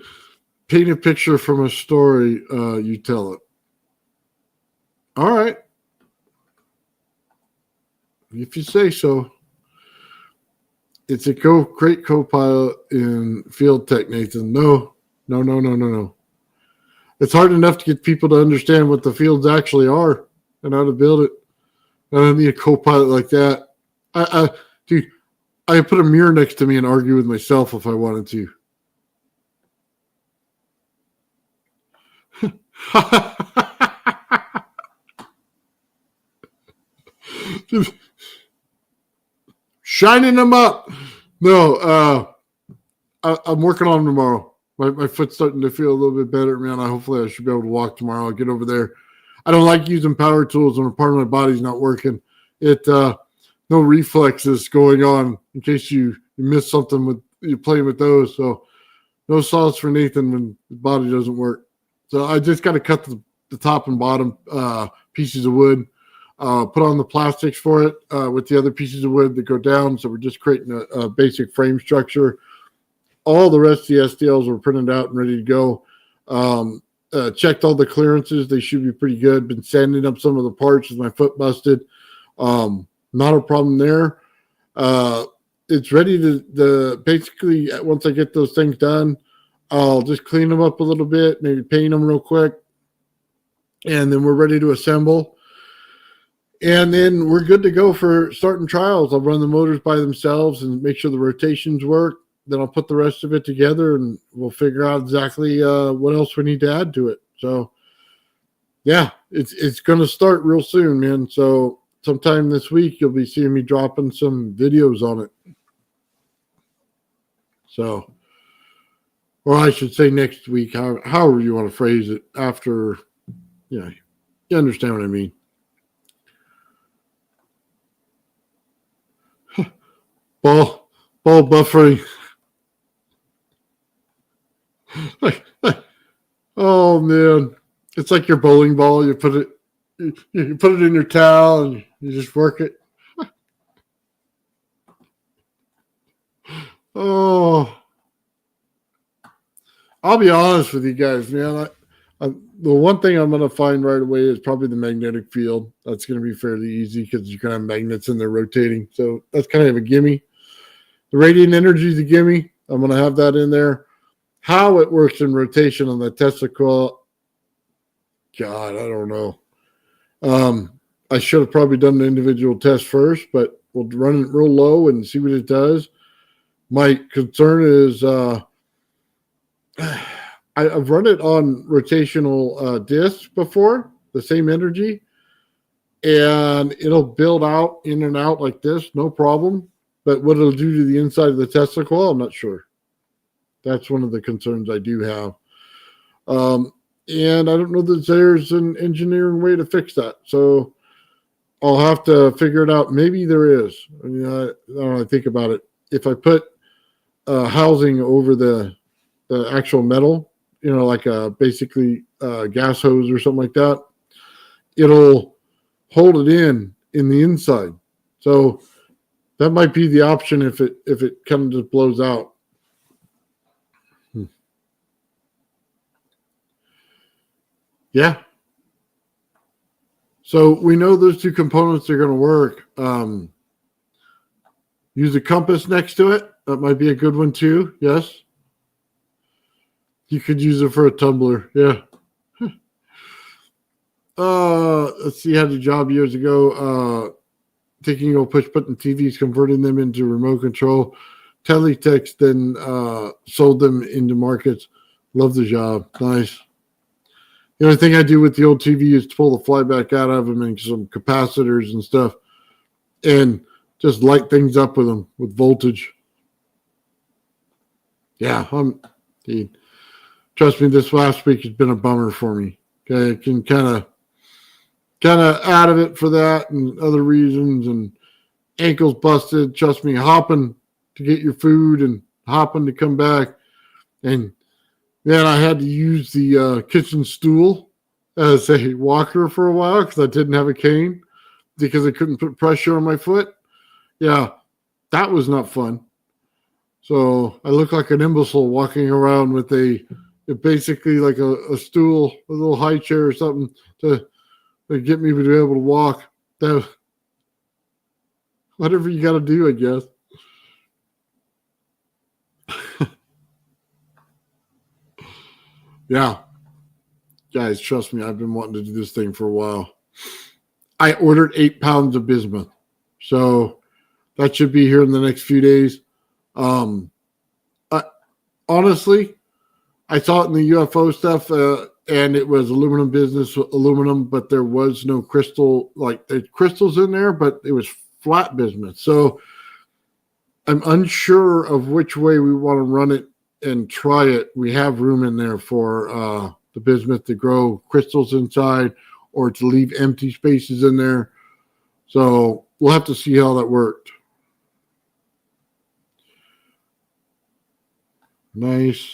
paint a picture from a story, you tell it. All right. If you say so. It's a great co-pilot in field tech, Nathan. No. It's hard enough to get people to understand what the fields actually are and how to build it. I don't need a co-pilot like that. Dude, I put a mirror next to me and argue with myself if I wanted to. Shining them up. No, I'm working on them tomorrow. My foot's starting to feel a little bit better, man. Hopefully I should be able to walk tomorrow. I'll get over there. I don't like using power tools when a part of my body's not working. No reflexes going on in case you miss something with you playing with those. So no sauce for Nathan when the body doesn't work. So I just got to cut the top and bottom pieces of wood, put on the plastics for it with the other pieces of wood that go down. So we're just creating a basic frame structure. All the rest of the STLs were printed out and ready to go. Checked all the clearances. They should be pretty good. Been sanding up some of the parts as my foot busted. Not a problem there. It's ready to basically, once I get those things done, I'll just clean them up a little bit, maybe paint them real quick. And then we're ready to assemble. And then we're good to go for starting trials. I'll run the motors by themselves and make sure the rotations work. Then I'll put the rest of it together and we'll figure out exactly what else we need to add to it. So, yeah, it's going to start real soon, man. So sometime this week, you'll be seeing me dropping some videos on it. So, or I should say next week, however you want to phrase it, after, you understand what I mean. Ball buffering. Oh man, it's like your bowling ball. You put it in your towel and you just work it. Oh, I'll be honest with you guys, man. The one thing I'm going to find right away is probably the magnetic field. That's going to be fairly easy because you can have magnets in there rotating. So that's kind of a gimme. The radiant energy is a gimme. I'm going to have that in there. How it works in rotation on the Tesla coil, God, I don't know. I should have probably done an individual test first, but we'll run it real low and see what it does. My concern is I've run it on rotational discs before, the same energy, and it'll build out in and out like this, no problem. But what it'll do to the inside of the Tesla coil, I'm not sure. That's one of the concerns I do have. And I don't know that there's an engineering way to fix that. So I'll have to figure it out. Maybe there is. I mean, I don't know, I think about it. If I put housing over the actual metal, like basically gas hose or something like that, it'll hold it in the inside. So that might be the option if it kind of just blows out. Yeah. So we know those two components are going to work. Use a compass next to it. That might be a good one too. Yes. You could use it for a tumbler. Yeah. Let's see. I had a job years ago taking old push button TVs, converting them into remote control. Teletext then sold them into markets. Love the job. Nice. The only thing I do with the old TV is to pull the flyback out of them and some capacitors and stuff and just light things up with them with voltage. Yeah, trust me, this last week has been a bummer for me. Okay, I can kind of out of it for that and other reasons, and ankles busted. Trust me, hopping to get your food and hopping to come back, and then I had to use the kitchen stool as a walker for a while because I didn't have a cane because I couldn't put pressure on my foot. Yeah, that was not fun. So I look like an imbecile walking around with basically like a stool, a little high chair or something to get me to be able to walk. Whatever you got to do, I guess. Yeah. Guys, trust me, I've been wanting to do this thing for a while. I ordered 8 pounds of bismuth. So that should be here in the next few days. Honestly, I saw it in the UFO stuff. and it was aluminum business, aluminum, but there was no crystal, like there's crystals in there, but it was flat bismuth. So I'm unsure of which way we want to run it and try it. We have room in there for the bismuth to grow crystals inside or to leave empty spaces in there. So we'll have to see how that worked. Nice.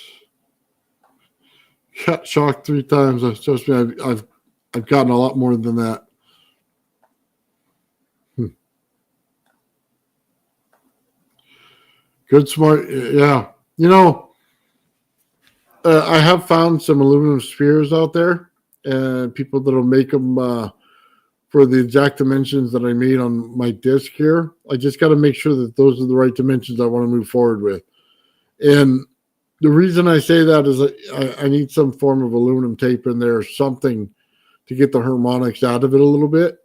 Got shocked 3 times. Trust me, I've gotten a lot more than that. Good, smart. Yeah. You know, I have found some aluminum spheres out there, and people that'll make them for the exact dimensions that I made on my disc here. I just got to make sure that those are the right dimensions I want to move forward with. And the reason I say that is I need some form of aluminum tape in there, something to get the harmonics out of it a little bit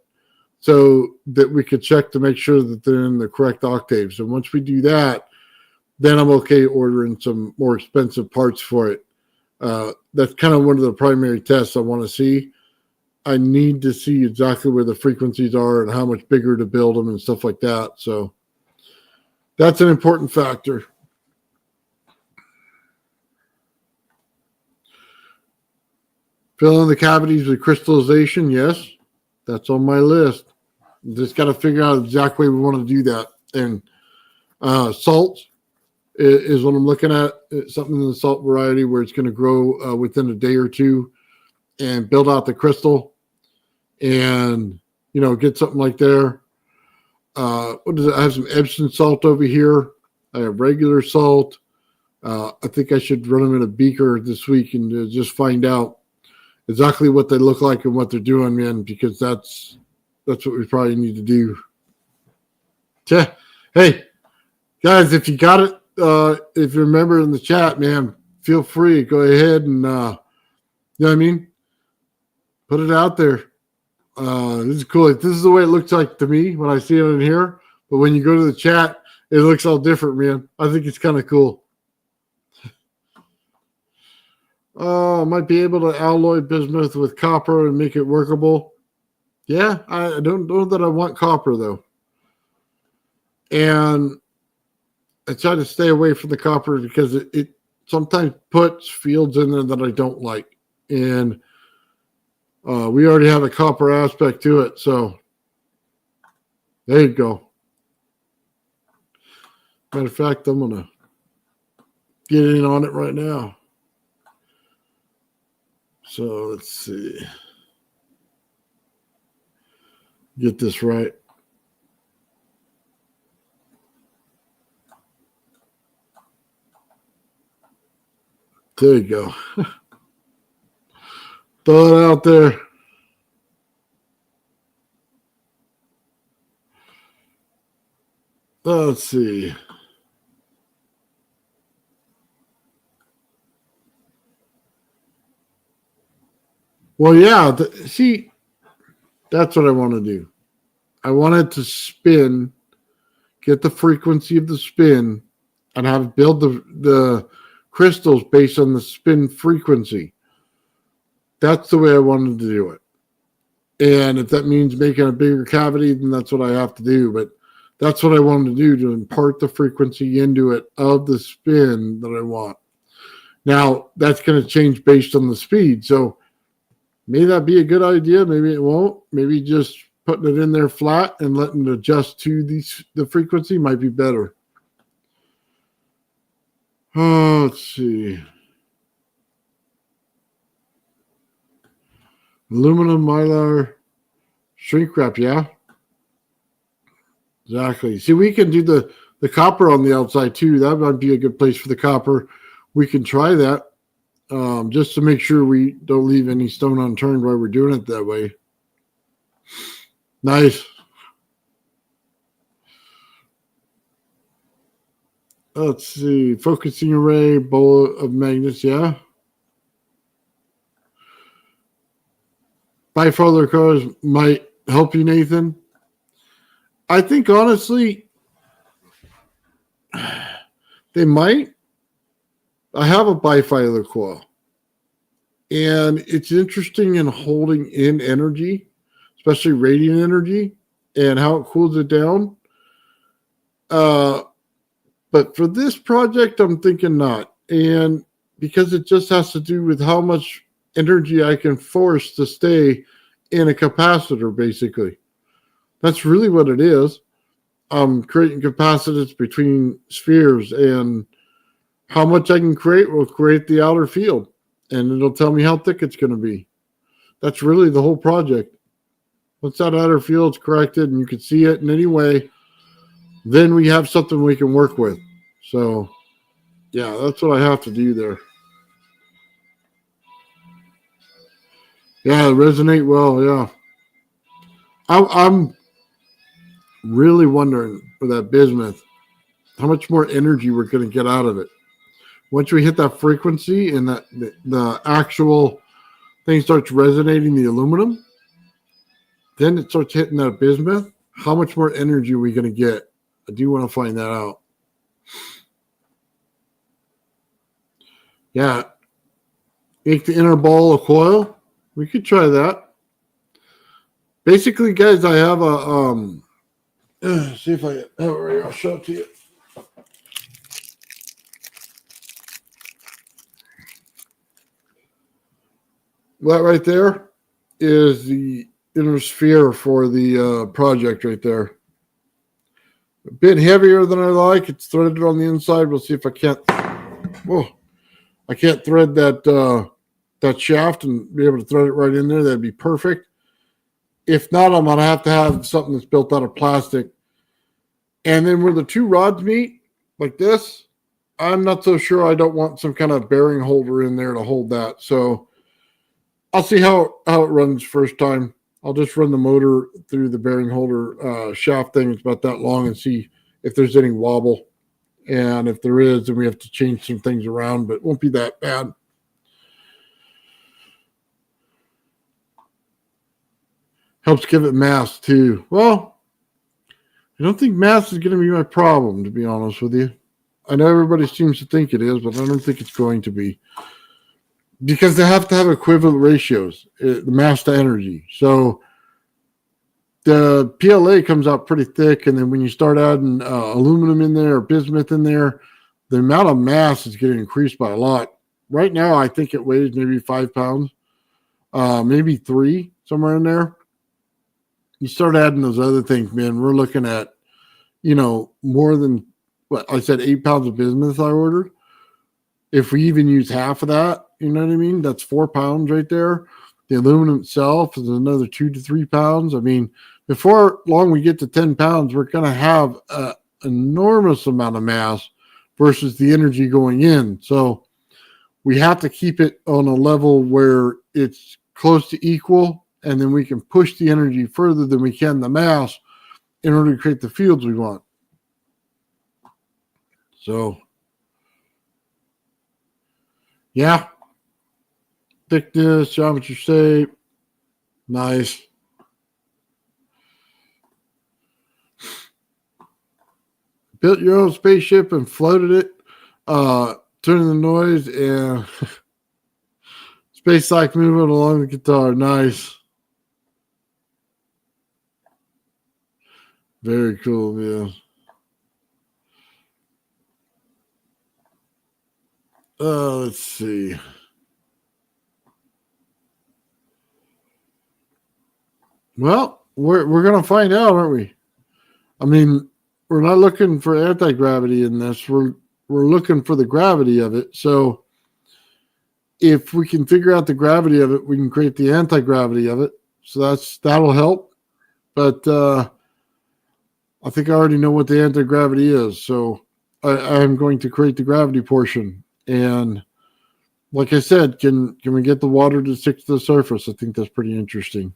so that we could check to make sure that they're in the correct octaves. And once we do that, then I'm okay ordering some more expensive parts for it. That's kind of one of the primary tests I want to see. I need to see exactly where the frequencies are and how much bigger to build them and stuff like that. So that's an important factor. Fill in the cavities with crystallization. Yes, that's on my list. Just got to figure out exactly we want to do that. And salt is what I'm looking at. It's something in the salt variety where it's going to grow within a day or two and build out the crystal and, you know, get something like there. What is it? I have some Epsom salt over here. I have regular salt. I think I should run them in a beaker this week and just find out exactly what they look like and what they're doing, man, because that's what we probably need to do. Hey, guys, if you got it, if you remember in the chat, man, feel free. Go ahead and, you know what I mean? Put it out there. This is cool. This is the way it looks like to me when I see it in here. But when you go to the chat, it looks all different, man. I think it's kind of cool. Might be able to alloy bismuth with copper and make it workable. Yeah, I don't know that I want copper, though. And I try to stay away from the copper because it sometimes puts fields in there that I don't like. And we already have a copper aspect to it. So there you go. Matter of fact, I'm going to get in on it right now. So let's see. Get this right. There you go. Throw it out there. Let's see. Well, yeah. See, that's what I want to do. I want it to spin, get the frequency of the spin, and have it build the crystals based on the spin frequency. That's the way I wanted to do it. And if that means making a bigger cavity, then that's what I have to do. But that's what I wanted to do, to impart the frequency into it of the spin that I want. Now, that's going to change based on the speed. So may that be a good idea. Maybe it won't. Maybe just putting it in there flat and letting it adjust to the frequency might be better. Let's see. Aluminum mylar shrink wrap, yeah. Exactly. See, we can do the copper on the outside too. That might be a good place for the copper. We can try that just to make sure we don't leave any stone unturned while we're doing it that way. Nice. Let's see. Focusing array, bowl of magnets, yeah. Bipolar cars might help you, Nathan. I think, honestly, they might. I have a bifilar coil. And it's interesting in holding in energy, especially radiant energy, and how it cools it down. But for this project, I'm thinking not. And because it just has to do with how much energy I can force to stay in a capacitor, basically. That's really what it is. I'm creating capacitance between spheres, and how much I can create will create the outer field, and it'll tell me how thick it's going to be. That's really the whole project. Once that outer field's corrected and you can see it in any way, then we have something we can work with. So, yeah, that's what I have to do there. Yeah, resonate well, yeah. I'm really wondering for that bismuth, how much more energy we're going to get out of it. Once we hit that frequency and that the actual thing starts resonating the aluminum, then it starts hitting that bismuth. How much more energy are we going to get? I do want to find that out. Yeah. Make the inner ball a coil. We could try that. Basically, guys, I have a see if I have it right here. I'll show it to you. That right there is the inner sphere for the project right there. A bit heavier than I like. It's threaded on the inside. We'll see if I can't. Whoa, I can't thread that that shaft and be able to thread it right in there. That'd be perfect. If not, I'm gonna have to have something that's built out of plastic. And then where the two rods meet, like this, I'm not so sure. I don't want some kind of bearing holder in there to hold that. So I'll see how it runs first time. I'll just run the motor through the bearing holder shaft thing. It's about that long, and see if there's any wobble. And if there is, then we have to change some things around, but it won't be that bad. Helps give it mass too. Well, I don't think mass is going to be my problem, to be honest with you. I know everybody seems to think it is, but I don't think it's going to be. Because they have to have equivalent ratios, the mass to energy. So the PLA comes out pretty thick, and then when you start adding aluminum in there or bismuth in there, the amount of mass is getting increased by a lot. Right now, I think it weighs maybe 5 pounds, maybe 3, somewhere in there. You start adding those other things, man, we're looking at, more than, what I said, 8 pounds of bismuth I ordered. If we even use half of that, you know what I mean? That's 4 pounds right there. The aluminum itself is another 2 to 3 pounds. I mean, before long we get to 10 pounds, we're going to have an enormous amount of mass versus the energy going in. So we have to keep it on a level where it's close to equal, and then we can push the energy further than we can the mass in order to create the fields we want. So, yeah. Thickness, geometry, shape. Nice. Built your own spaceship and floated it. Turning the noise and space like movement along the guitar. Nice. Very cool, yeah. Let's see. Well, we're gonna find out, aren't we? I mean, we're not looking for anti-gravity in this. We're looking for the gravity of it. So if we can figure out the gravity of it, we can create the anti-gravity of it. So that'll help. But I think I already know what the anti-gravity is. So I'm going to create the gravity portion. And like I said, can we get the water to stick to the surface? I think that's pretty interesting.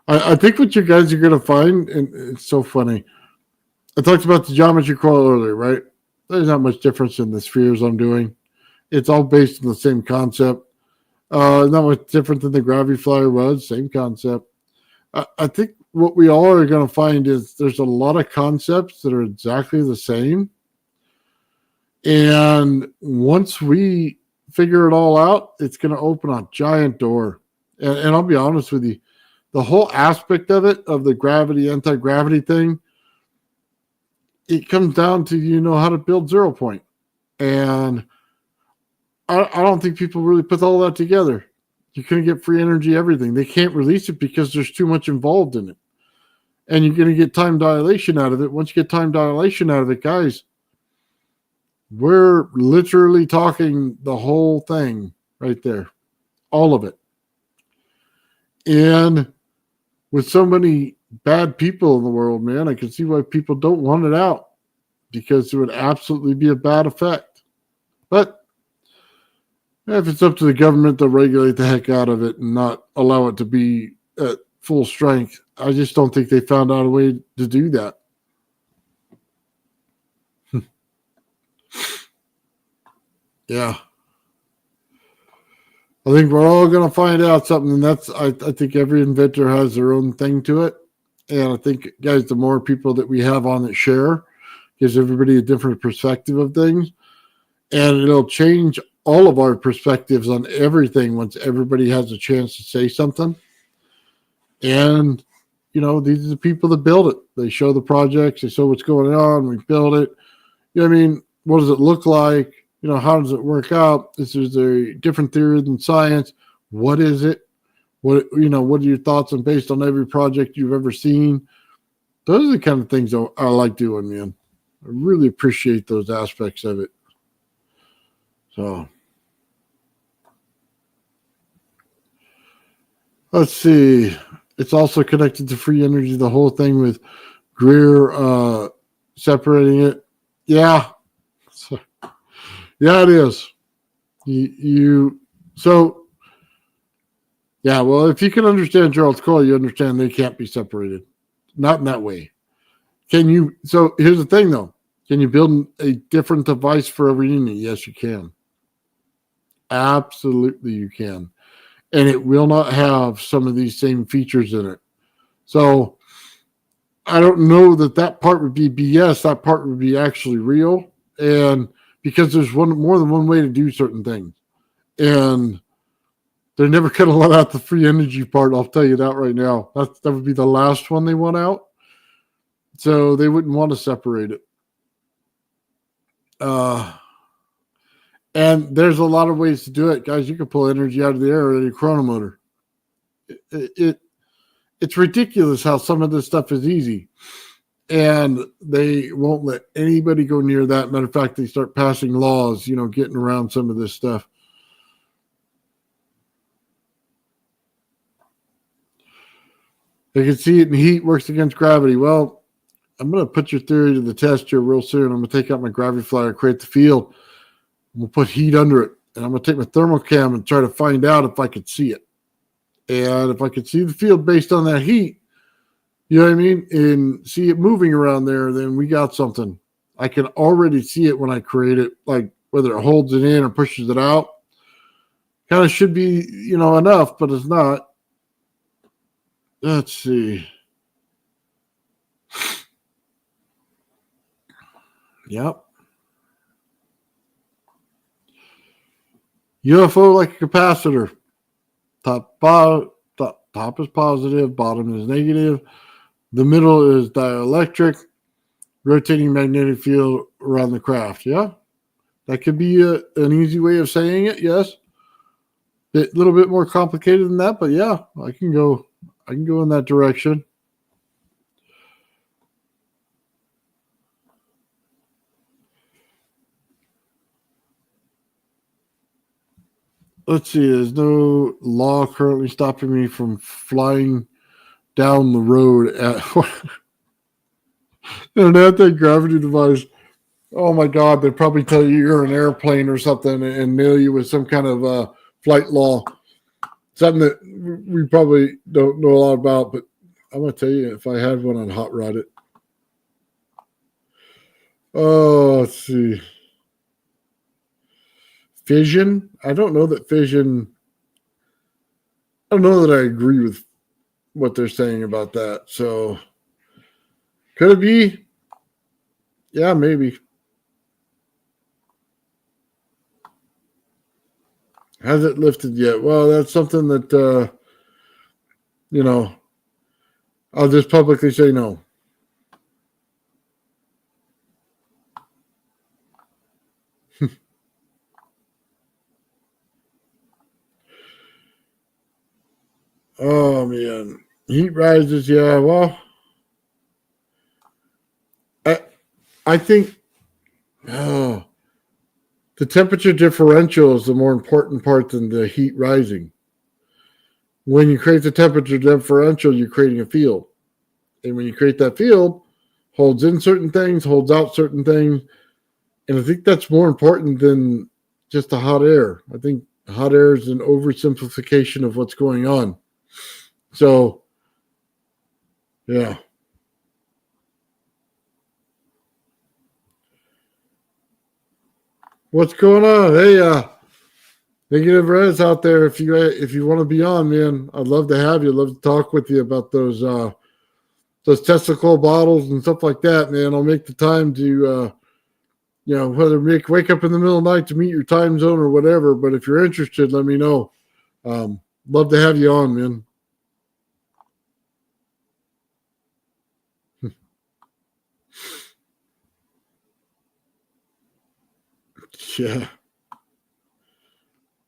I think what you guys are going to find, and it's so funny. I talked about the geometry coil earlier, right? There's not much difference in the spheres I'm doing. It's all based on the same concept. Not much different than the gravity flyer was, same concept. I think what we all are going to find is there's a lot of concepts that are exactly the same. And once we figure it all out, it's going to open a giant door. And I'll be honest with you, the whole aspect of it, of the gravity, anti-gravity thing, it comes down to how to build 0 point. And I don't think people really put all that together. You couldn't get free energy, everything. They can't release it because there's too much involved in it. And you're going to get time dilation out of it. Once you get time dilation out of it, guys, we're literally talking the whole thing right there. All of it. And with so many bad people in the world, man, I can see why people don't want it out, because it would absolutely be a bad effect. But if it's up to the government to regulate the heck out of it and not allow it to be at full strength, I just don't think they found out a way to do that. Yeah. I think we're all going to find out something, and I think every inventor has their own thing to it. And I think, guys, the more people that we have on that share gives everybody a different perspective of things. And it'll change all of our perspectives on everything once everybody has a chance to say something. And, these are the people that build it. They show the projects. They show what's going on. We build it. What does it look like? How does it work out? Is there a different theory than science? What is it? What are your thoughts on based on every project you've ever seen? Those are the kind of things I like doing, man. I really appreciate those aspects of it. So let's see. It's also connected to free energy, the whole thing with Greer separating it. Yeah. So, yeah, it is. Well, if you can understand Charles Coyle, you understand they can't be separated. Not in that way. So here's the thing, though. Can you build a different device for every unit? Yes, you can. Absolutely, you can. And it will not have some of these same features in it. So I don't know that part would be BS. That part would be actually real. And because there's more than one way to do certain things. And they're never going to let out the free energy part. I'll tell you that right now. That would be the last one they want out. So they wouldn't want to separate it. And there's a lot of ways to do it. Guys, you can pull energy out of the air with a chronomotor. It's ridiculous how some of this stuff is easy. And they won't let anybody go near that. Matter of fact, they start passing laws, getting around some of this stuff. They can see it in heat works against gravity. Well, I'm going to put your theory to the test here real soon. I'm going to take out my gravity flyer, create the field. I'm going to put heat under it. And I'm going to take my thermal cam and try to find out if I could see it. And if I could see the field based on that heat, you know what I mean? And see it moving around there, then we got something. I can already see it when I create it, like whether it holds it in or pushes it out. Kind of should be, enough, but it's not. Let's see. Yep. UFO like a capacitor. Top is positive, bottom is negative. The middle is dielectric, rotating magnetic field around the craft. Yeah, that could be an easy way of saying it. Yes, a little bit more complicated than that, but yeah, I can go in that direction. Let's see. There's no law currently stopping me from flying down the road at an anti-gravity device. Oh my God! They probably tell you you're an airplane or something and nail you with some kind of flight law. Something that we probably don't know a lot about, but I'm gonna tell you, if I had one, I'd hot rod it. Oh, let's see. Fission? I don't know that fission. I don't know that I agree with what they're saying about that. So, could it be? Yeah, maybe. Has it lifted yet? Well, that's something that, you know, I'll just publicly say no. Oh, man. Heat rises. Yeah. Well, I think the temperature differential is the more important part than the heat rising. When you create the temperature differential, you're creating a field. And when you create that field, holds in certain things, holds out certain things. And I think that's more important than just the hot air. I think hot air is an oversimplification of what's going on. So, yeah. What's going on? Hey, Negative Res out there. If you want to be on, man, I'd love to have you. I'd love to talk with you about those testicle bottles and stuff like that, man. I'll make the time to whether wake up in the middle of the night to meet your time zone or whatever. But if you're interested, let me know. Love to have you on, man. Yeah.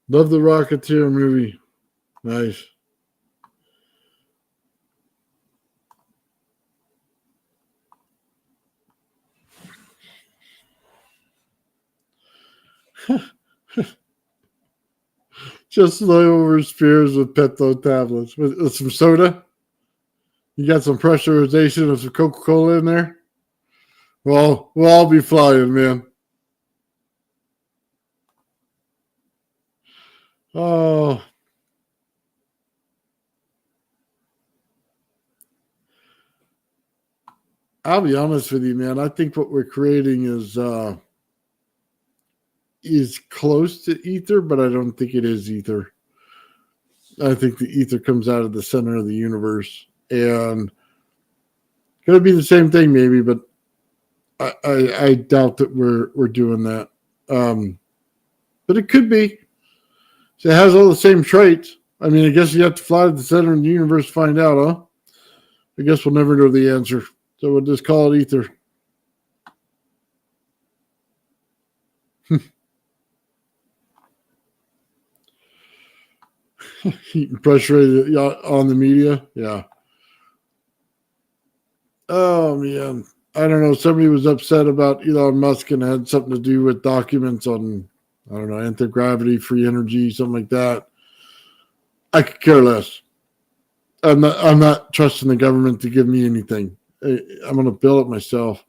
Love the Rocketeer movie. Nice. Just lay over spears with Petlo tablets. With some soda. You got some pressurization of some Coca-Cola in there? Well, we'll all be flying, man. Oh. I'll be honest with you, man. I think what we're creating is close to ether, but I don't think it is ether. I think the ether comes out of the center of the universe, and going to be the same thing, maybe, but I doubt that we're doing that. But it could be. So it has all the same traits. I mean, I guess you have to fly to the center of the universe to find out, huh? I guess we'll never know the answer. So we'll just call it ether. Heat and pressure on the media. Yeah. Oh, man. I don't know. Somebody was upset about Elon Musk and had something to do with documents on, I don't know, anti-gravity, free energy, something like that. I could care less. I'm not trusting the government to give me anything. I'm going to build it myself.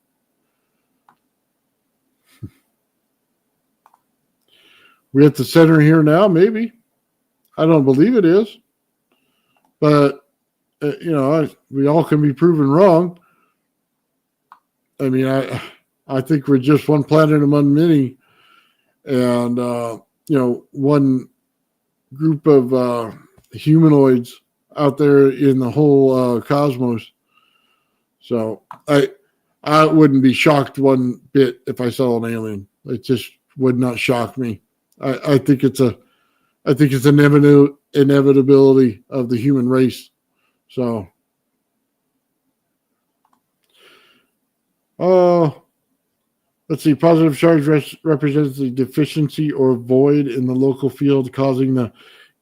We at the center here now, maybe. I don't believe it is, but we all can be proven wrong. I mean, I think we're just one planet among many, and one group of humanoids out there in the whole cosmos. So I wouldn't be shocked one bit if I saw an alien. It just would not shock me. I think it's an inevitability of the human race. So, let's see. Positive charge represents the deficiency or void in the local field, causing the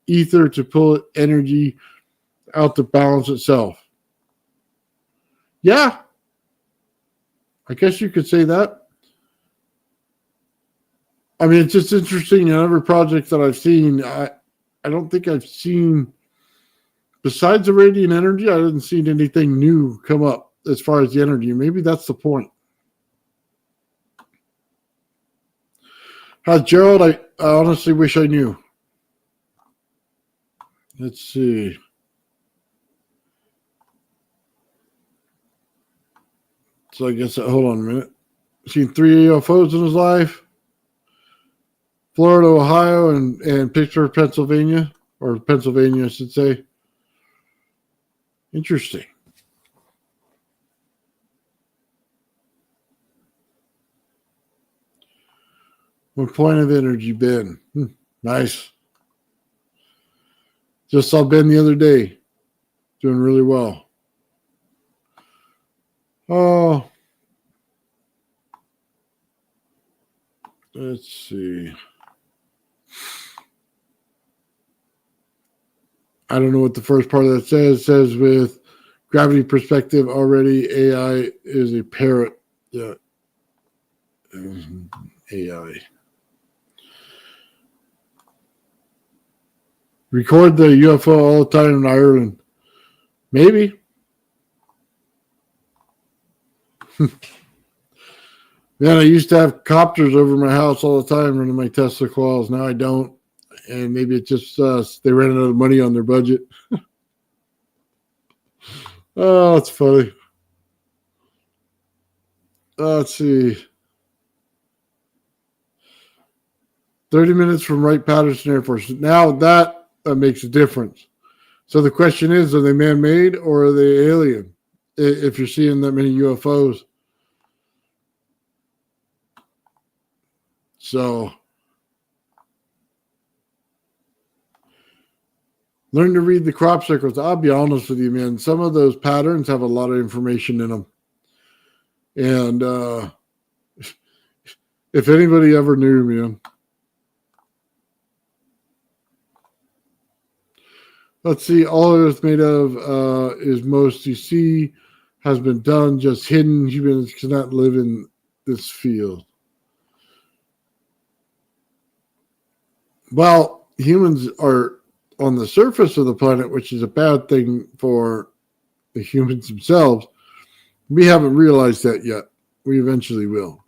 ether to pull energy out to balance itself. Yeah, I guess you could say that. I mean, it's just interesting. In every project that I've seen, I don't think I've seen, besides the radiant energy, I haven't seen anything new come up as far as the energy. Maybe that's the point. Gerald, I honestly wish I knew. Let's see. So I guess, hold on a minute. Seen 3 UFOs in his life. Florida, Ohio, and Pittsburgh, Pennsylvania. Or Pennsylvania, I should say. Interesting. What point of energy been? Nice. Just saw Ben the other day. Doing really well. Oh, let's see. I don't know what the first part of that says. It says with gravity perspective already, AI is a parrot. Yeah. AI. Record the UFO all the time in Ireland. Maybe. Man, I used to have copters over my house all the time running my Tesla coils. Now I don't. And maybe it's just they ran out of money on their budget. Oh, that's funny. Let's see. 30 minutes from Wright-Patterson Air Force. Now that makes a difference. So the question is, are they man-made or are they alien? If you're seeing that many UFOs. So learn to read the crop circles. I'll be honest with you, man. Some of those patterns have a lot of information in them. And if anybody ever knew, man. Let's see. All Earth made of is most you see has been done, just hidden. Humans cannot live in this field. Well, humans are on the surface of the planet, which is a bad thing for the humans themselves. We haven't realized that yet. We eventually will.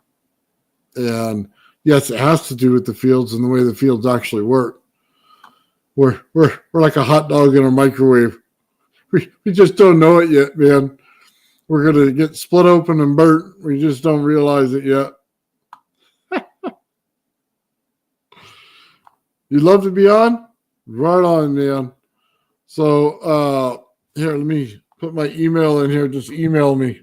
And yes, it has to do with the fields and the way the fields actually work. We're like a hot dog in a microwave. We just don't know it yet, man. We're going to get split open and burnt. We just don't realize it yet. You'd love to be on? Right on, man. So here, let me put my email in here. Just email me.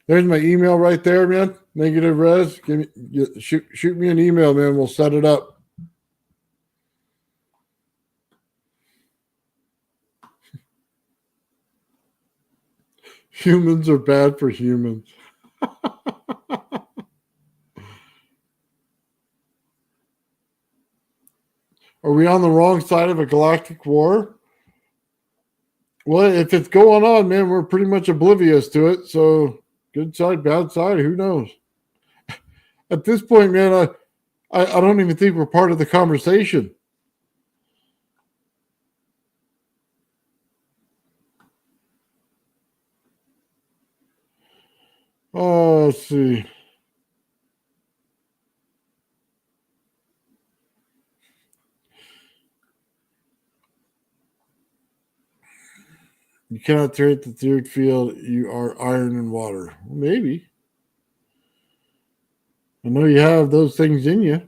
There's my email right there, man. Negative res. Shoot me an email, man. We'll set it up. Humans are bad for humans. Are we on the wrong side of a galactic war? Well, if it's going on, man, we're pretty much oblivious to it. So good side, bad side, who knows? At this point, man, I don't even think we're part of the conversation. Oh, let's see. You cannot create the third field. You are iron and water. Well, maybe. I know you have those things in you,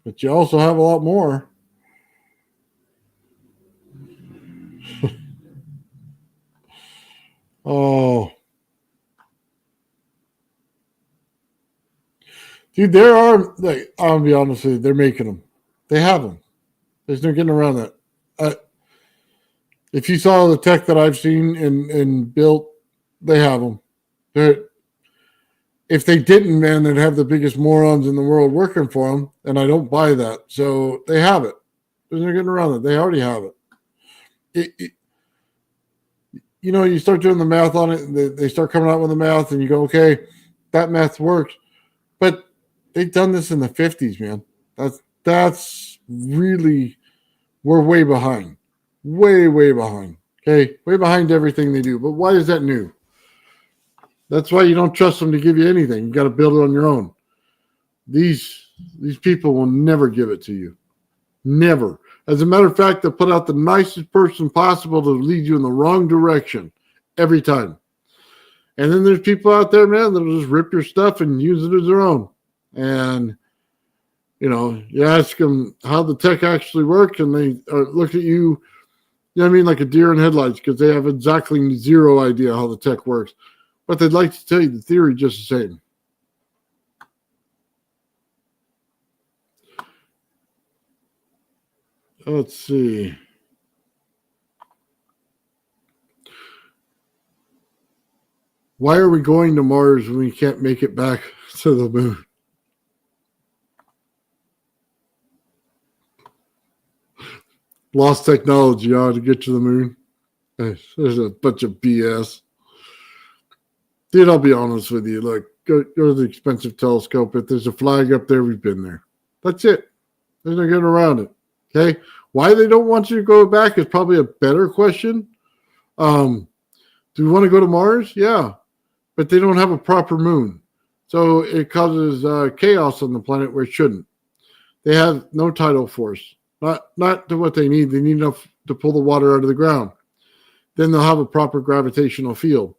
but you also have a lot more. Oh. Dude, there are, like, I'll be honest with you, they're making them. They have them. There's no getting around that. If you saw the tech that I've seen and built, they have them. If they didn't, man, they'd have the biggest morons in the world working for them, and I don't buy that. So they have it. There's no getting around it. They already have it. You know, you start doing the math on it, and they start coming out with the math, and you go, okay, that math works. But they've done this in the 50s, man. That's really, we're way behind. Way, way behind. Okay? Way behind everything they do. But why is that new? That's why you don't trust them to give you anything. You got to build it on your own. These people will never give it to you. Never. As a matter of fact, they'll put out the nicest person possible to lead you in the wrong direction every time. And then there's people out there, man, that'll just rip your stuff and use it as their own. And, you ask them how the tech actually works, and they look at you, you know what I mean, like a deer in headlights, because they have exactly zero idea how the tech works. But they'd like to tell you the theory just the same. Let's see. Why are we going to Mars when we can't make it back to the moon? Lost technology, to get to the moon. There's a bunch of BS. Dude, I'll be honest with you. Look, go to the expensive telescope. If there's a flag up there, we've been there. That's it. There's no getting around it. Okay? Why they don't want you to go back is probably a better question. Do we want to go to Mars? Yeah. But they don't have a proper moon. So it causes chaos on the planet where it shouldn't. They have no tidal force. Not to what they need. They need enough to pull the water out of the ground. Then they'll have a proper gravitational field.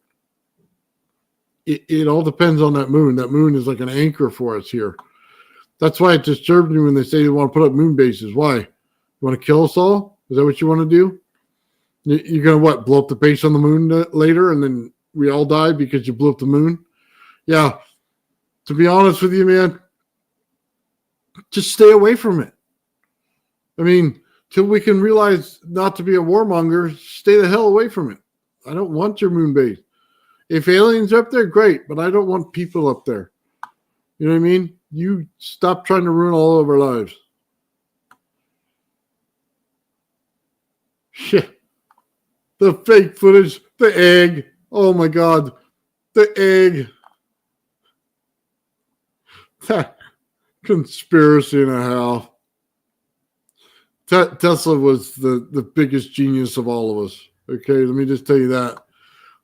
It all depends on that moon. That moon is like an anchor for us here. That's why it disturbs me when they say they want to put up moon bases. Why? You want to kill us all? Is that what you want to do? You're going to what? Blow up the base on the moon later and then we all die because you blew up the moon? Yeah. To be honest with you, man, just stay away from it. I mean, till we can realize not to be a warmonger, stay the hell away from it. I don't want your moon base. If aliens are up there, great, but I don't want people up there. You know what I mean? You stop trying to ruin all of our lives. Shit. The fake footage, the egg. Oh my God. The egg. Conspiracy and a half. Tesla was the biggest genius of all of us. Okay, let me just tell you that.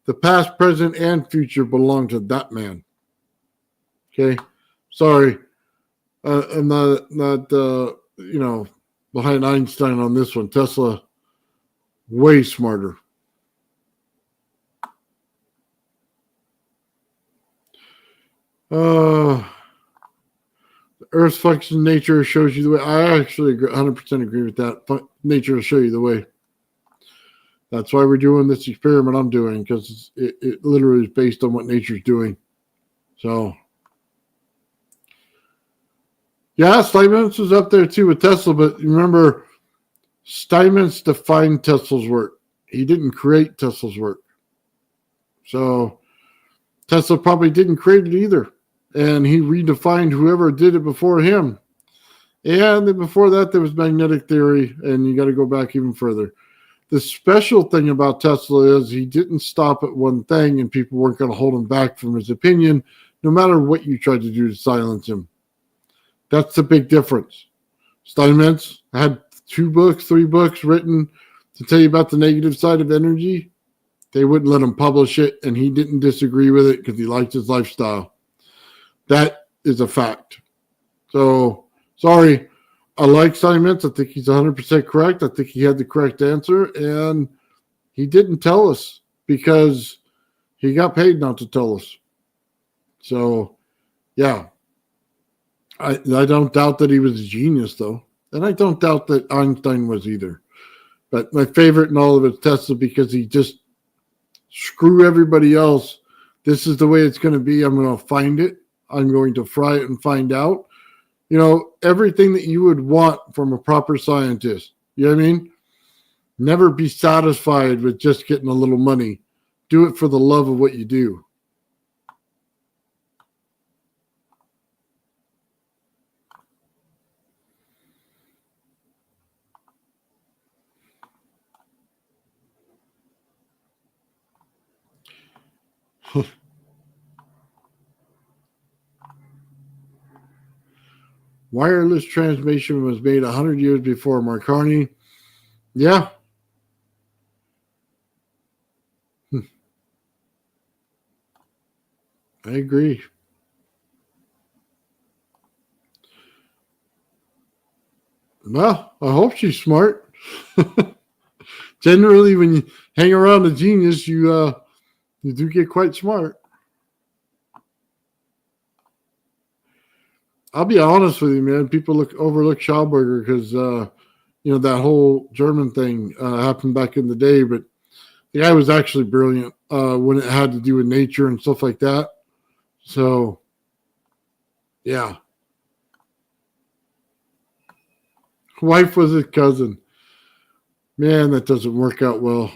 The past, present, and future belong to that man. Okay, sorry, I'm not behind Einstein on this one. Tesla, way smarter. The Earth's function nature shows you the way. I actually 100% agree with that. Nature will show you the way. That's why we're doing this experiment I'm doing, because it literally is based on what nature's doing. So, yeah, Steinmetz was up there too with Tesla, but remember, Steinmetz defined Tesla's work. He didn't create Tesla's work. So, Tesla probably didn't create it either. And he redefined whoever did it before him. And then before that, there was magnetic theory, and you got to go back even further. The special thing about Tesla is he didn't stop at one thing, and people weren't going to hold him back from his opinion, no matter what you tried to do to silence him. That's the big difference. Steinmetz had 2 books, 3 books written to tell you about the negative side of energy. They wouldn't let him publish it, and he didn't disagree with it because he liked his lifestyle. That is a fact. So, sorry. I like Steinmetz. I think he's 100% correct. I think he had the correct answer, and he didn't tell us because he got paid not to tell us. So, yeah. I don't doubt that he was a genius, though. And I don't doubt that Einstein was either. But my favorite in all of it is Tesla because he just screw everybody else. This is the way it's going to be. I'm going to find it. I'm going to fry it and find out. Everything that you would want from a proper scientist. You know what I mean? Never be satisfied with just getting a little money. Do it for the love of what you do. Wireless transmission was made 100 years before Marconi. Yeah. I agree. Well, I hope she's smart. Generally, when you hang around a genius, you do get quite smart. I'll be honest with you, man. People overlook Schauberger because that whole German thing happened back in the day, but the guy was actually brilliant when it had to do with nature and stuff like that. So, yeah. Wife was his cousin. Man, that doesn't work out well.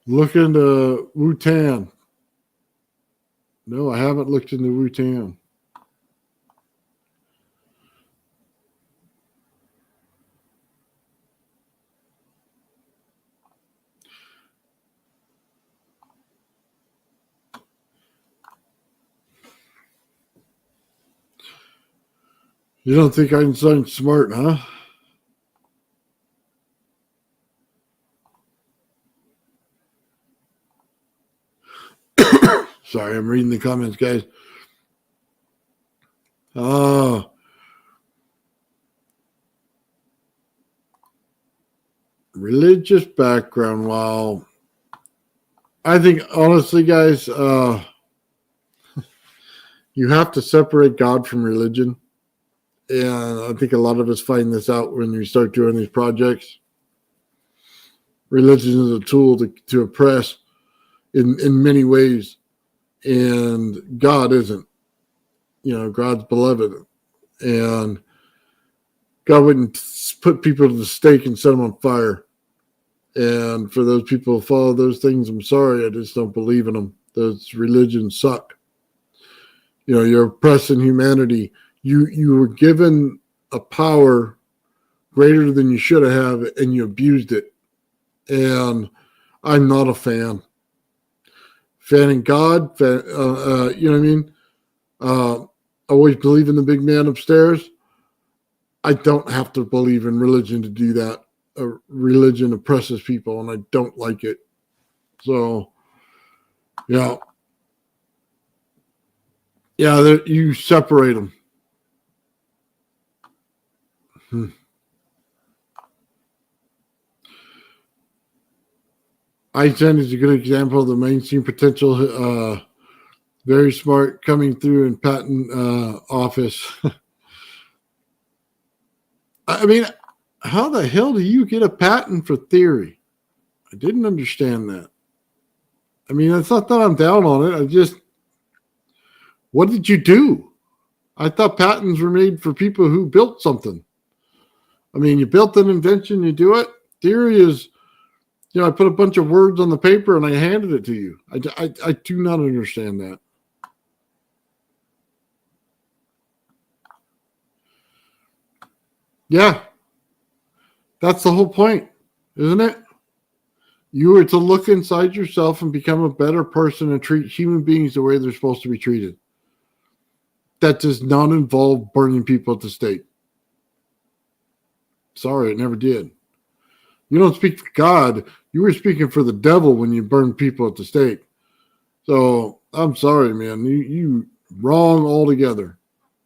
Look into Wu-Tan. No, I haven't looked into Wu-Tan. You don't think Einstein's smart, huh? Sorry, I'm reading the comments, guys. Oh. Religious background. Wow. I think, honestly, guys, you have to separate God from religion. And I think a lot of us find this out when we start doing these projects. Religion is a tool to oppress in many ways. And God isn't. God's beloved. And God wouldn't put people to the stake and set them on fire. And for those people who follow those things, I'm sorry, I just don't believe in them. Those religions suck. You're oppressing humanity. You were given a power greater than you should have, and you abused it. And I'm not a fan. Fanning God, you know what I mean? Always believe in the big man upstairs. I don't have to believe in religion to do that. Religion oppresses people, and I don't like it. So, yeah. Yeah, you separate them. Einstein is a good example of the mainstream potential. Very smart, coming through in patent office. I mean, how the hell do you get a patent for theory? I didn't understand that. I mean, it's not that I'm down on it. What did you do? I thought patents were made for people who built something. I mean, you built an invention, you do it. Theory is, I put a bunch of words on the paper and I handed it to you. I do not understand that. Yeah. That's the whole point, isn't it? You are to look inside yourself and become a better person and treat human beings the way they're supposed to be treated. That does not involve burning people at the stake. Sorry, it never did. You don't speak for God. You were speaking for the devil when you burned people at the stake. So I'm sorry, man. You wrong altogether.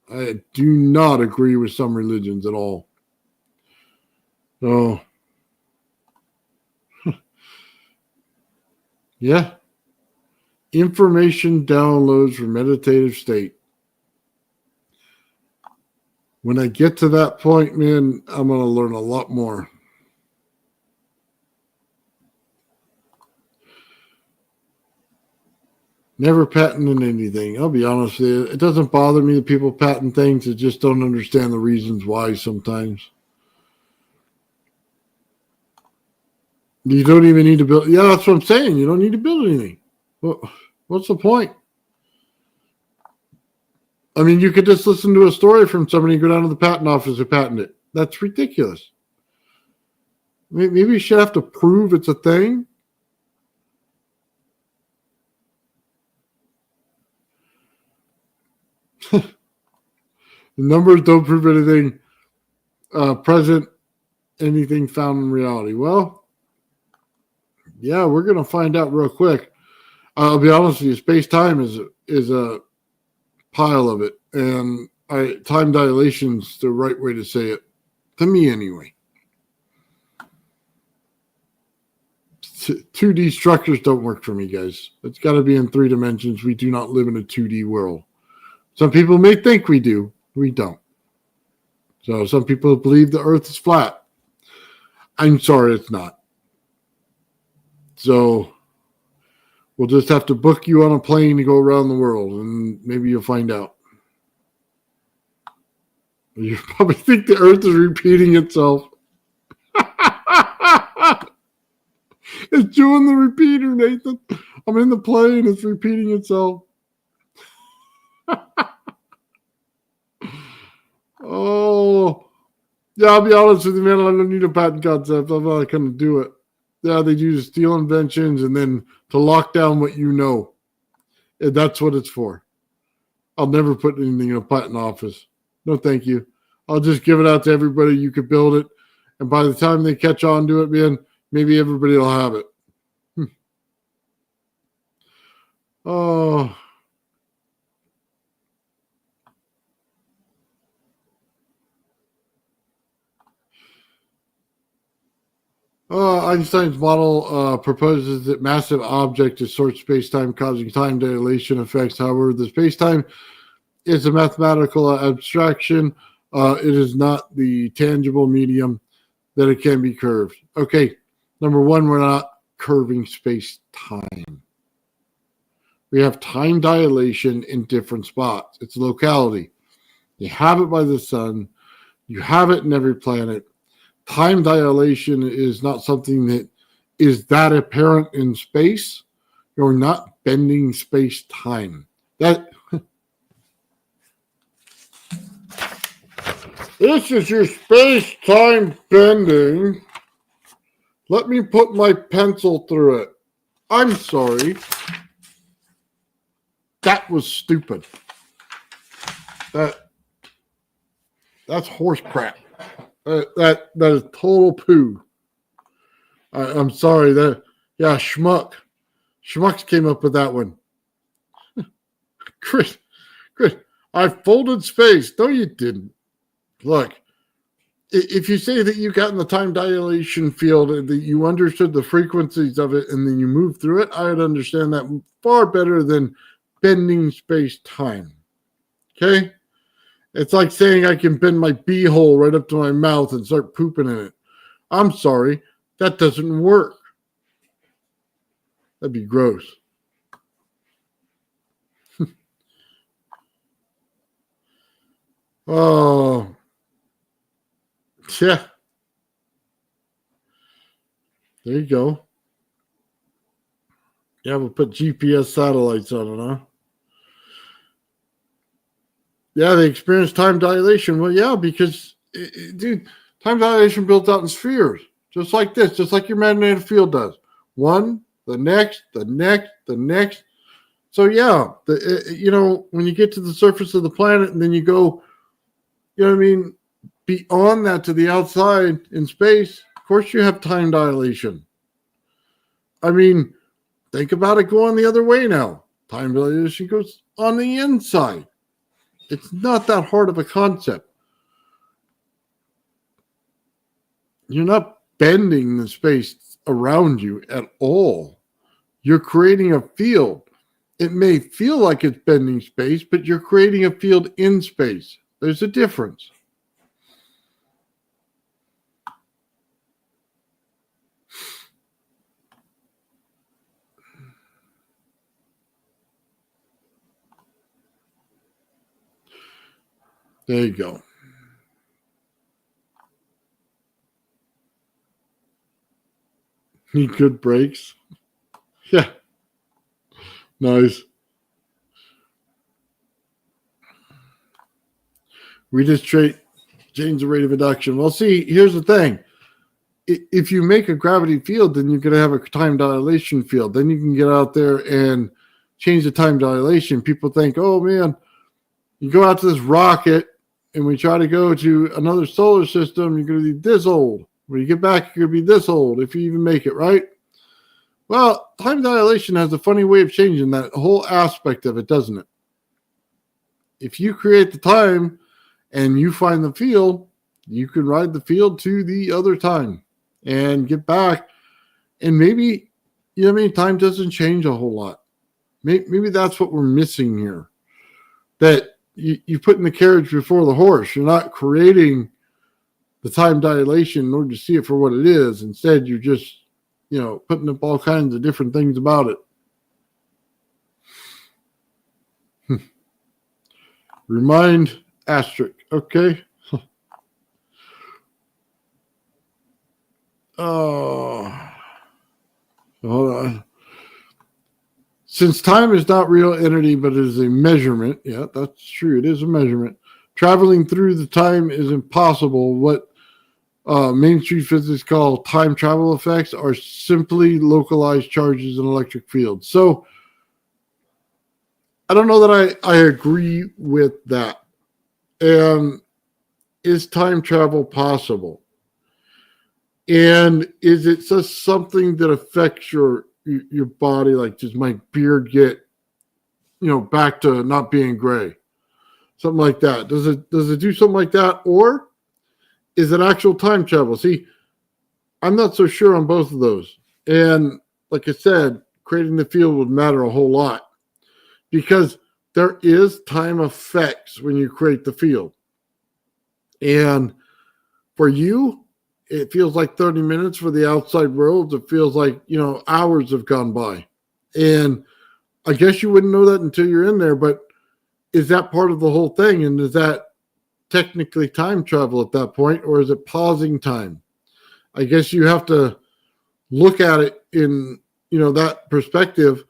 I do not agree with some religions at all. So, yeah. Information downloads for meditative state. When I get to that point, man, I'm going to learn a lot more. Never patented anything. I'll be honest with you. It doesn't bother me that people patent things. I just don't understand the reasons why sometimes. You don't even need to build. Yeah, that's what I'm saying. You don't need to build anything. What's the point? I mean, you could just listen to a story from somebody and go down to the patent office and patent it. That's ridiculous. Maybe you should have to prove it's a thing. The numbers don't prove anything present, anything found in reality. Well, yeah, we're going to find out real quick. I'll be honest with you, space-time is a pile of it. And time dilation's the right way to say it. To me, anyway. 2D structures don't work for me, guys. It's got to be in 3 dimensions. We do not live in a 2D world. Some people may think we do. We don't. So some people believe the earth is flat. I'm sorry, it's not. So we'll just have to book you on a plane to go around the world, and maybe you'll find out. You probably think the earth is repeating itself. It's doing the repeater, Nathan. I'm in the plane. It's repeating itself. Oh, yeah, I'll be honest with you, man. I don't need a patent concept. I'm not going to do it. Yeah, they do to steal inventions and then to lock down what you know. And that's what it's for. I'll never put anything in a patent office. No, thank you. I'll just give it out to everybody. You could build it. And by the time they catch on to it, man, maybe everybody will have it. Oh. Einstein's model proposes that massive object distorts space-time, causing time dilation effects. However, the space-time is a mathematical abstraction. It is not the tangible medium that it can be curved. Okay, number one, we're not curving space-time. We have time dilation in different spots. It's locality. You have it by the sun. You have it in every planet. Time dilation is not something that is that apparent in space. You're not bending space-time. That this is your space-time bending. Let me put my pencil through it. I'm sorry. That was stupid. That's horse crap. That is total poo. I'm sorry. Schmucks came up with that one. Chris, I folded space. No, you didn't. Look, if you say that you got in the time dilation field and that you understood the frequencies of it and then you moved through it, I would understand that far better than bending space-time. Okay? It's like saying I can bend my beehole right up to my mouth and start pooping in it. I'm sorry. That doesn't work. That'd be gross. Oh. Yeah. There you go. Yeah, we'll put GPS satellites on it, huh? Yeah, they experience time dilation. Well, yeah, because, dude, time dilation builds out in spheres, just like this, just like your magnetic field does. One, the next, the next, the next. So, yeah, when you get to the surface of the planet and then you go, beyond that to the outside in space, of course you have time dilation. I mean, think about it going the other way now. Time dilation goes on the inside. It's not that hard of a concept. You're not bending the space around you at all. You're creating a field. It may feel like it's bending space, but you're creating a field in space. There's a difference. There you go. Need good brakes? Yeah. Nice. We just change the rate of induction. Well, see, here's the thing. If you make a gravity field, then you're going to have a time dilation field. Then you can get out there and change the time dilation. People think, oh, man, you go out to this rocket and we try to go to another solar system, you're going to be this old. When you get back, you're going to be this old if you even make it, right? Well, time dilation has a funny way of changing that whole aspect of it, doesn't it? If you create the time and you find the field, you can ride the field to the other time and get back. And maybe you know what I mean? Time doesn't change a whole lot. Maybe that's what we're missing here. That you put in the carriage before the horse. You're not creating the time dilation in order to see it for what it is. Instead, you're just, putting up all kinds of different things about it. Remind asterisk. Okay. Oh, hold on. Since time is not real entity, but it is a measurement. Yeah, that's true. It is a measurement. Traveling through the time is impossible. What mainstream physics call time travel effects are simply localized charges in electric fields. So I don't know that I agree with that. And is time travel possible? And is it just something that affects your body? Like, does my beard get, back to not being gray? Something like that. Does it do something like that? Or is it actual time travel? See, I'm not so sure on both of those. And like I said, creating the field would matter a whole lot because there is time effects when you create the field. And for you, it feels like 30 minutes. For the outside world, it feels like, hours have gone by. And I guess you wouldn't know that until you're in there, but is that part of the whole thing? And is that technically time travel at that point, or is it pausing time? I guess you have to look at it in, that perspective.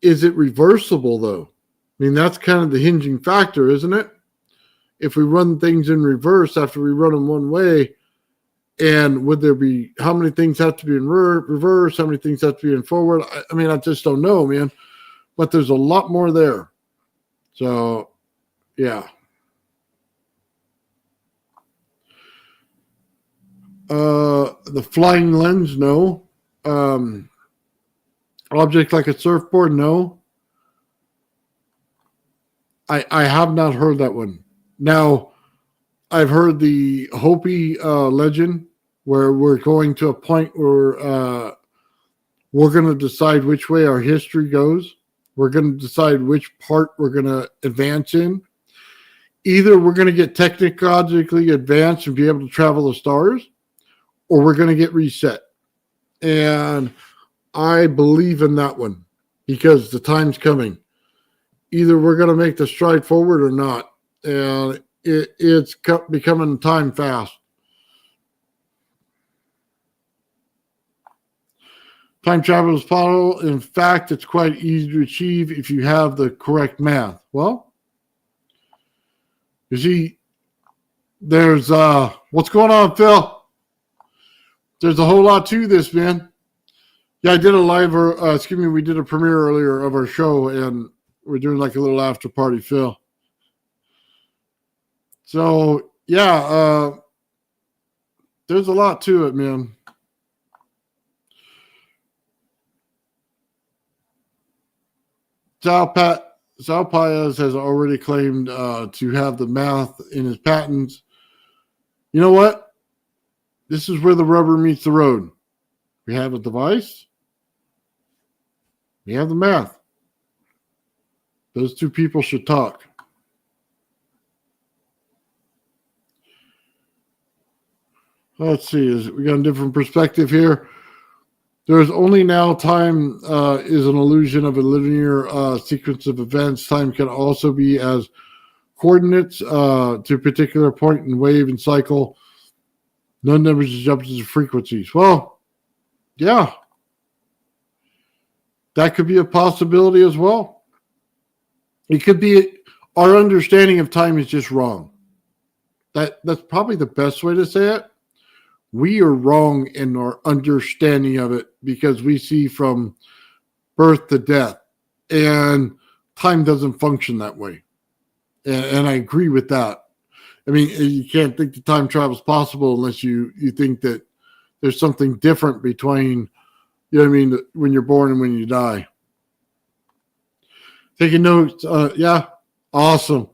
Is it reversible though? I mean, that's kind of the hinging factor, isn't it? If we run things in reverse after we run them one way, and would there be, how many things have to be in reverse? How many things have to be in forward? I mean, I just don't know, man. But there's a lot more there. So, yeah. The flying lens, no. Object like a surfboard, no. I have not heard that one. Now, I've heard the Hopi legend where we're going to a point where we're going to decide which way our history goes. We're going to decide which part we're going to advance in. Either we're going to get technologically advanced and be able to travel the stars, or we're going to get reset. And I believe in that one because the time's coming. Either we're going to make the stride forward or not. And it's becoming time fast. Time travel is possible. In fact, it's quite easy to achieve if you have the correct math. Well, you see, there's what's going on, Phil? There's a whole lot to this, man. Yeah, I did we did a premiere earlier of our show, and we're doing like a little after party, Phil. So, yeah, there's a lot to it, man. Sal Paez has already claimed to have the math in his patents. You know what? This is where the rubber meets the road. We have a device. We have the math. Those two people should talk. Let's see. We got a different perspective here. There's only now time is an illusion of a linear sequence of events. Time can also be as coordinates to a particular point in wave and cycle. No numbers is jumps to frequencies. Well, yeah. That could be a possibility as well. It could be our understanding of time is just wrong. That's probably the best way to say it. We are wrong in our understanding of it because we see from birth to death, and time doesn't function that way. And I agree with that. I mean, you can't think that time travel is possible unless you think that there's something different between, when you're born and when you die. Taking notes. Yeah, awesome.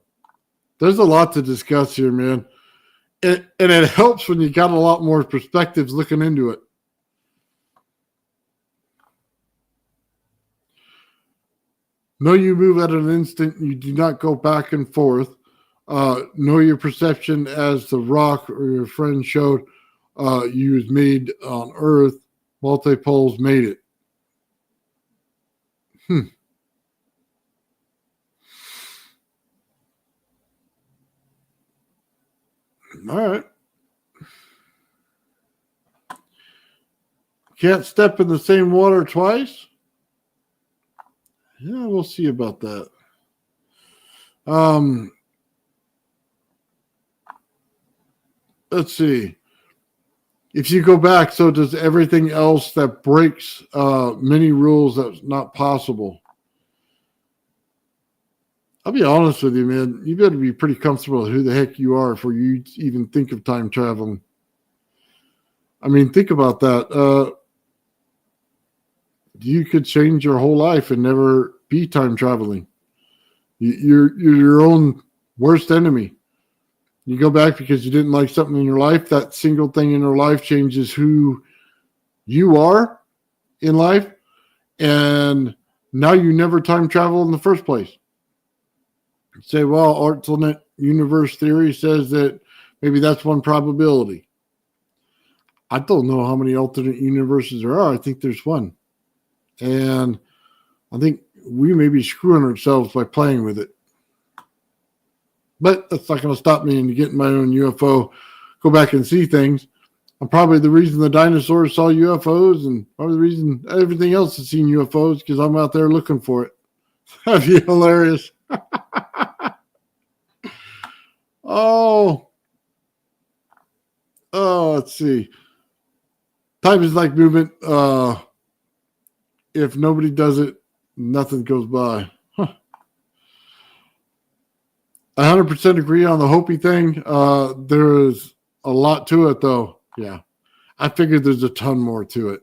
There's a lot to discuss here, man. And it helps when you got a lot more perspectives looking into it. Know you move at an instant. You do not go back and forth. Know your perception as the rock or your friend showed you was made on Earth. Multipoles made it. All right. Can't step in the same water twice? Yeah, we'll see about that. Let's see. If you go back, so does everything else that breaks many rules that's not possible. I'll be honest with you, man. You better be pretty comfortable with who the heck you are before you even think of time traveling. I mean, think about that. You could change your whole life and never be time traveling. You're your own worst enemy. You go back because you didn't like something in your life. That single thing in your life changes who you are in life. And now you never time travel in the first place. Say, well, alternate universe theory says that maybe that's one probability. I don't know how many alternate universes there are. I think there's one. And I think we may be screwing ourselves by playing with it. But that's not going to stop me in getting my own UFO, go back and see things. I'm probably the reason the dinosaurs saw UFOs and probably the reason everything else has seen UFOs because I'm out there looking for it. That'd be hilarious. Let's see. Time is like movement. If nobody does it, nothing goes by. 100% agree on the Hopi thing. There's a lot to it, though. Yeah. I figured there's a ton more to it.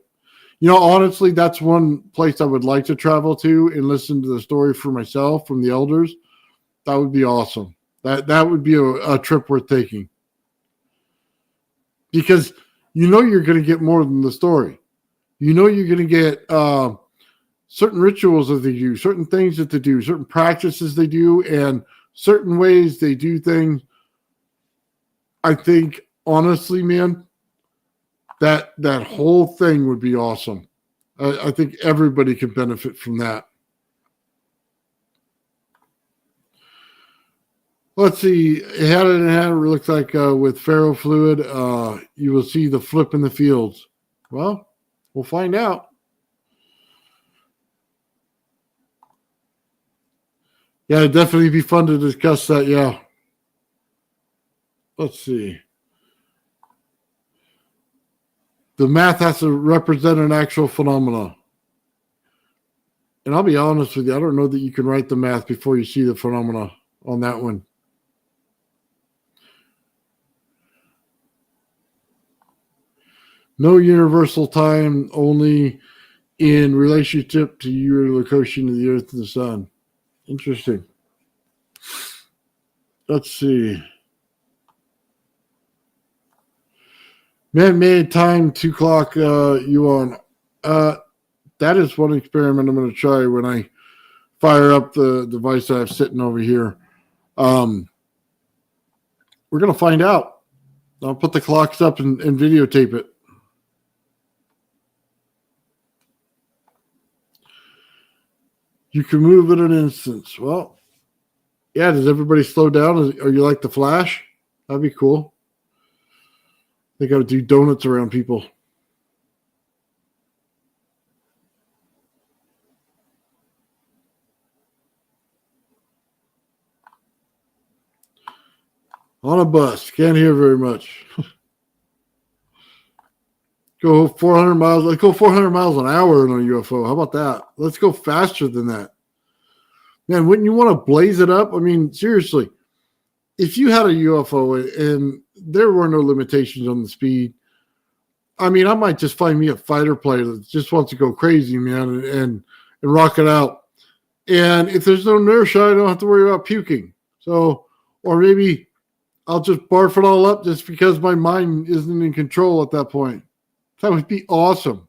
You know, honestly, that's one place I would like to travel to and listen to the story for myself from the elders. That would be awesome. That would be a trip worth taking. Because you know you're going to get more than the story. You know you're going to get certain rituals that they do, certain things that they do, certain practices they do, and certain ways they do things. I think, honestly, man, that whole thing would be awesome. I think everybody could benefit from that. Let's see. Had it in hand, it looks like with ferrofluid, you will see the flip in the fields. Well, we'll find out. Yeah, it'd definitely be fun to discuss that. Yeah. Let's see. The math has to represent an actual phenomena. And I'll be honest with you, I don't know that you can write the math before you see the phenomena on that one. No universal time, only in relationship to your location of the Earth and the Sun. Interesting. Let's see. Man-made time, 2 o'clock, you on. That is one experiment I'm going to try when I fire up the device I have sitting over here. We're going to find out. I'll put the clocks up and videotape it. You can move in an instance. Well, yeah, does everybody slow down? Are you like the Flash? That'd be cool. They got to do donuts around people. On a bus. Can't hear very much. Go 400 miles. Let's go 400 miles an hour in a UFO. How about that? Let's go faster than that. Man, wouldn't you want to blaze it up? I mean, seriously, if you had a UFO and there were no limitations on the speed, I mean, I might just find me a fighter pilot that just wants to go crazy, man, and rock it out. And if there's no inertia, I don't have to worry about puking. So, or maybe I'll just barf it all up just because my mind isn't in control at that point. That would be awesome.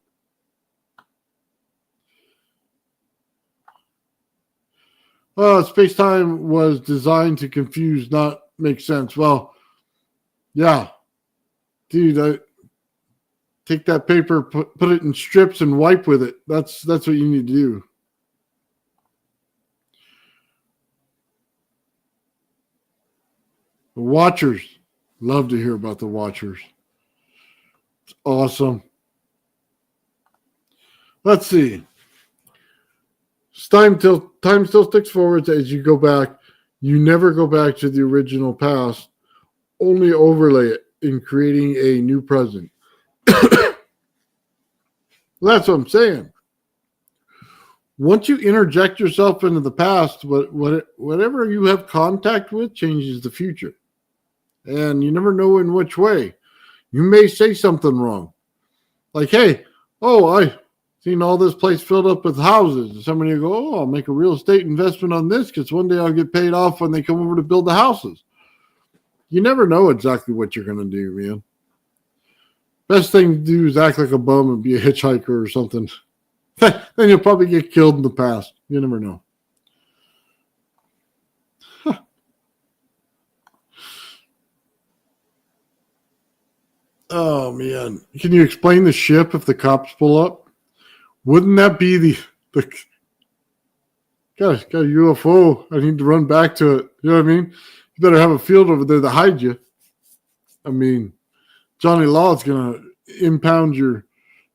Space-time was designed to confuse, not make sense. Well, yeah, dude, take that paper, put it in strips, and wipe with it. That's what you need to do. The Watchers. Love to hear about the Watchers. It's awesome. Let's see. Time still sticks forward as you go back. You never go back to the original past. Only overlay it in creating a new present. That's what I'm saying. Once you interject yourself into the past, whatever you have contact with changes the future. And you never know in which way. You may say something wrong. Like, hey, I seen all this place filled up with houses. And somebody will go, I'll make a real estate investment on this because one day I'll get paid off when they come over to build the houses. You never know exactly what you're going to do, man. Best thing to do is act like a bum and be a hitchhiker or something. Then you'll probably get killed in the past. You never know. Oh, man. Can you explain the ship if the cops pull up? Wouldn't that be the got a UFO. I need to run back to it. You know what I mean? You better have a field over there to hide you. I mean, Johnny Law's going to impound your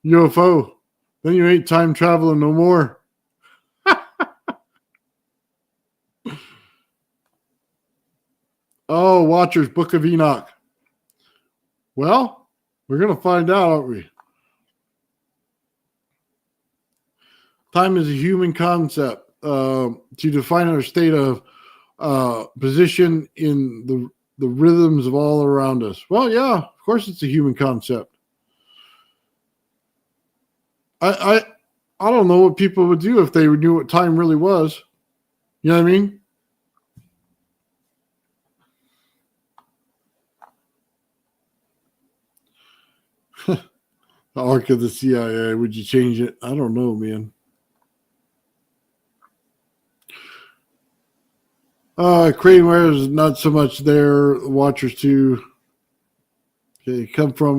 UFO. Then you ain't time traveling no more. Oh, Watchers, Book of Enoch. Well, we're going to find out, aren't we? Time is a human concept. To define our state of position in the rhythms of all around us. Well, yeah, of course it's a human concept. I don't know what people would do if they knew what time really was. You know what I mean? The Ark of the CIA. Would you change it? I don't know, man. Crane wear is not so much there. Watchers too. Okay, come from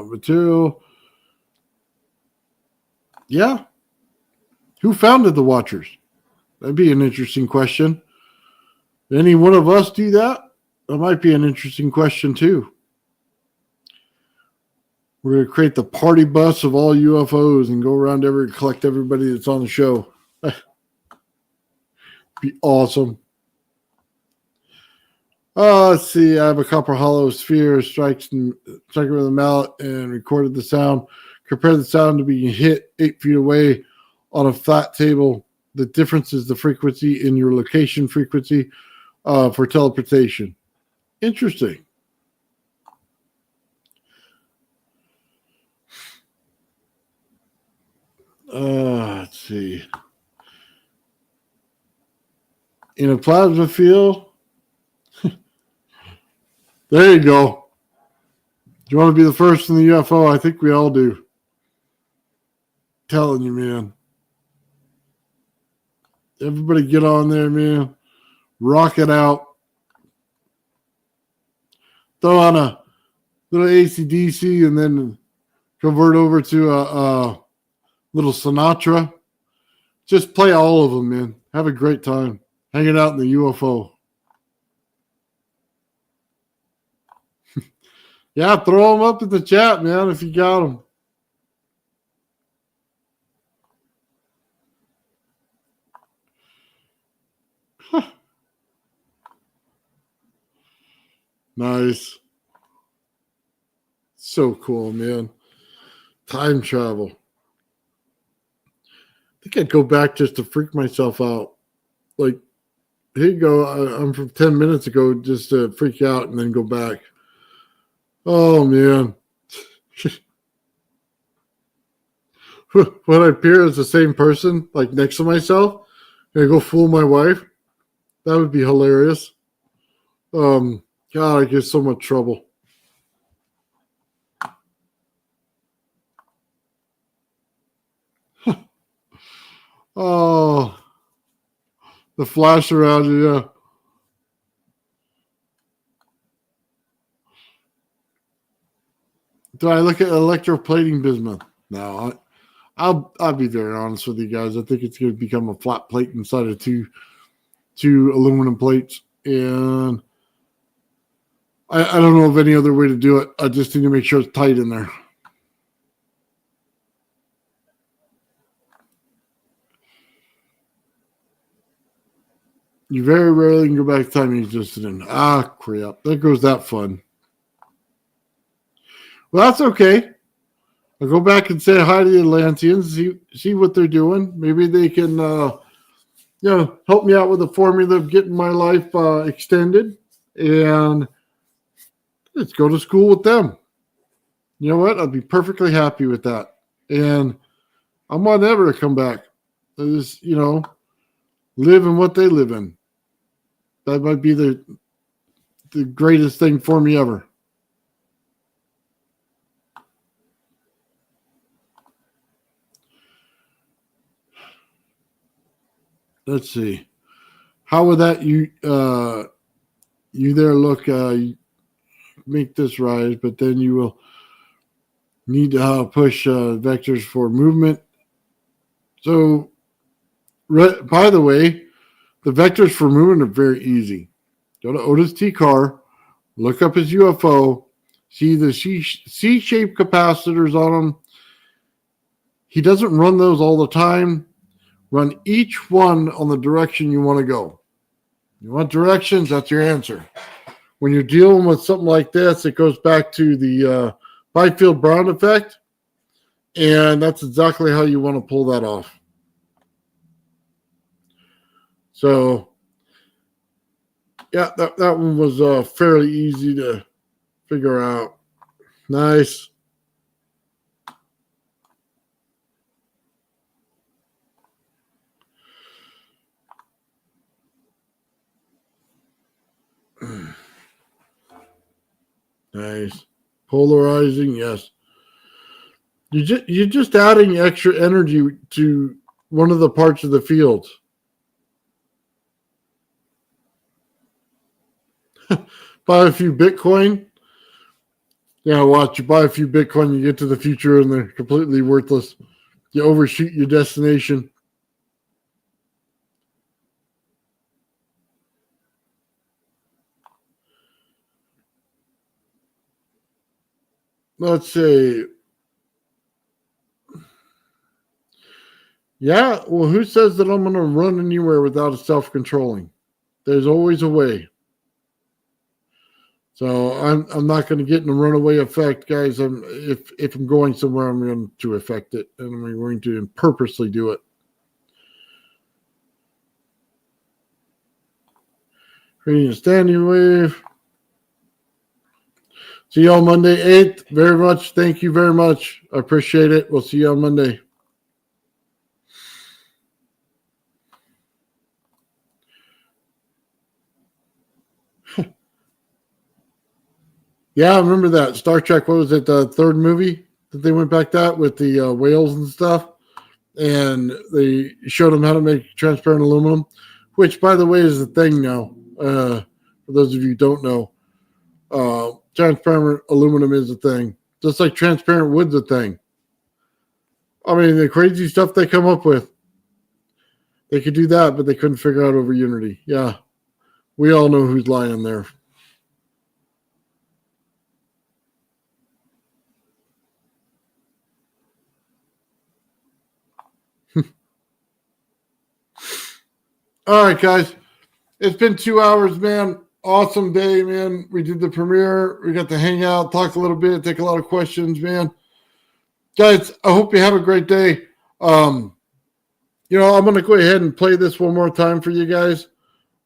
material. Yeah. Who founded the Watchers? That'd be an interesting question. Did any one of us do that? That might be an interesting question too. We're going to create the party bus of all UFOs and go around collect everybody that's on the show. Be awesome. Let's see. I have a copper hollow sphere, strike it with a mallet and recorded the sound. Compare the sound to being hit 8 feet away on a flat table. The difference is the frequency in your location frequency for teleportation. Interesting. Let's see. In a plasma field. There you go. Do you want to be the first in the UFO? I think we all do. Telling you, man. Everybody get on there, man. Rock it out. Throw on a little AC/DC and then convert over to a little Sinatra. Just play all of them, man. Have a great time. Hanging out in the UFO. Yeah, throw them up in the chat, man, if you got them. Huh. Nice. So cool, man. Time travel. I think I'd go back just to freak myself out. Like, here you go. I'm from 10 minutes ago just to freak out and then go back. Oh, man. When I appear as the same person, like next to myself, and I go fool my wife, that would be hilarious. God, I get so much trouble. Oh, The flash around you, yeah. Do I look at electroplating bismuth? No, I'll be very honest with you guys. I think it's going to become a flat plate inside of two aluminum plates, and I don't know of any other way to do it. I just need to make sure it's tight in there. You very rarely can go back to time you existed in. Ah, crap. There goes that fun. Well, that's okay. I'll go back and say hi to the Atlanteans, see what they're doing. Maybe they can help me out with the formula of getting my life extended. And let's go to school with them. You know what? I'd be perfectly happy with that. And I'm not ever to come back. Just, live in what they live in. That might be the greatest thing for me ever. Let's see. How would that you there look make this rise, but then you will need to push vectors for movement. So, by the way, the vectors for movement are very easy. Go to Otis T. Carr, look up his UFO, see the C-shaped capacitors on them. He doesn't run those all the time. Run each one on the direction you want to go. You want directions, that's your answer. When you're dealing with something like this, it goes back to the Byfield-Brown effect, and that's exactly how you want to pull that off. So, yeah, that one was fairly easy to figure out. Nice. Nice. Polarizing, yes. You're just adding extra energy to one of the parts of the field. Buy a few Bitcoin. Yeah, watch. You buy a few Bitcoin, you get to the future, and they're completely worthless. You overshoot your destination. Let's see. Yeah, well, who says that I'm going to run anywhere without self-controlling? There's always a way. So I'm not going to get in a runaway effect, guys. If I'm going somewhere, I'm going to affect it, and I'm going to purposely do it. Creating a standing wave. See you on Monday, 8th. Very much. Thank you very much. I appreciate it. We'll see you on Monday. Yeah, I remember that. Star Trek, what was it, the third movie that they went back to with the whales and stuff? And they showed them how to make transparent aluminum, which, by the way, is the thing now. For those of you who don't know, transparent aluminum is a thing. Just like transparent wood's a thing. I mean, the crazy stuff they come up with. They could do that, but they couldn't figure out over Unity. Yeah, we all know who's lying there. All right, guys. It's been 2 hours, man. Awesome day, man. We did the premiere. We got to hang out, talk a little bit, take a lot of questions, man. Guys, I hope you have a great day. I'm going to go ahead and play this one more time for you guys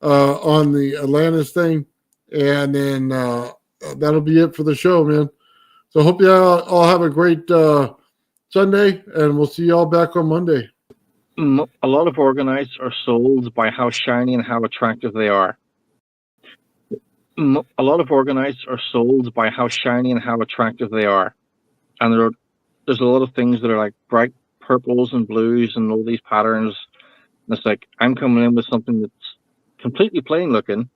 on the Atlantis thing. And then that'll be it for the show, man. So I hope you all have a great Sunday, and we'll see you all back on Monday. A lot of organites are sold by how shiny and how attractive they are. A lot of organites are sold by how shiny and how attractive they are. And there's a lot of things that are like bright purples and blues and all these patterns. And it's like, I'm coming in with something that's completely plain looking.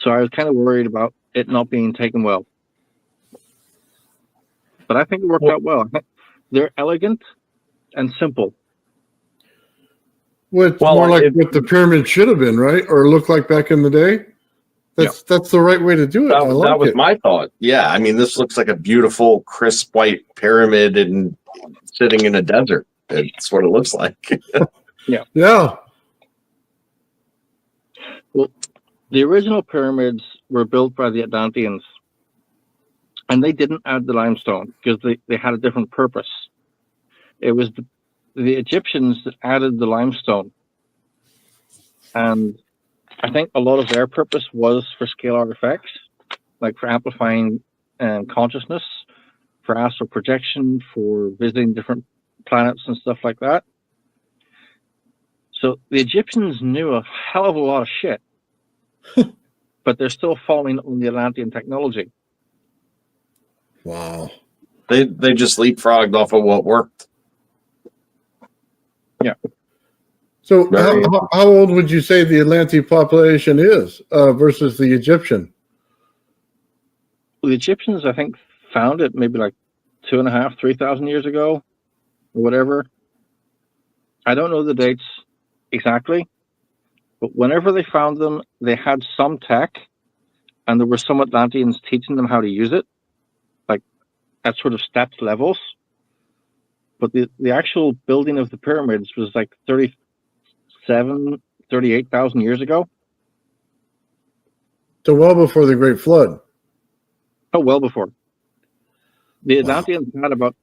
So I was kind of worried about it not being taken well. But I think it worked out well. I think they're elegant and simple. Well, it's Well, more like it- what the pyramid should have been, right? Or looked like back in the day. That's the right way to do it. I That like was it. my thought. Yeah, I mean, this looks like a beautiful, crisp white pyramid and sitting in a desert. It's what it looks like. Yeah. Well, the original pyramids were built by the Atlanteans, and they didn't add the limestone because they had a different purpose. It was the Egyptians that added the limestone. And I think a lot of their purpose was for scalar effects, like for amplifying consciousness, for astral projection, for visiting different planets and stuff like that. So the Egyptians knew a hell of a lot of shit, but they're still following on the Atlantean technology. Wow. They just leapfrogged off of what worked. Yeah. So Very- how old would you say the Atlantean population is versus the Egyptian? The Egyptians, I think, found it maybe like 2,500, 3,000 years ago, or whatever. I don't know the dates exactly, but whenever they found them, they had some tech, and there were some Atlanteans teaching them how to use it, like at sort of stepped levels. But the actual building of the pyramids was like 38,000 years ago. So well before the Great Flood. Oh, well before. The Atlanteans had about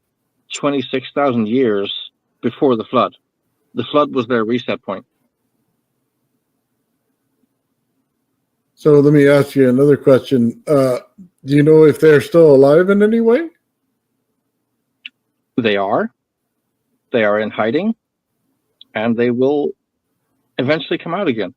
26,000 years before the flood. The flood was their reset point. So let me ask you another question. Do you know if they're still alive in any way? They are. They are in hiding, and they will eventually come out again.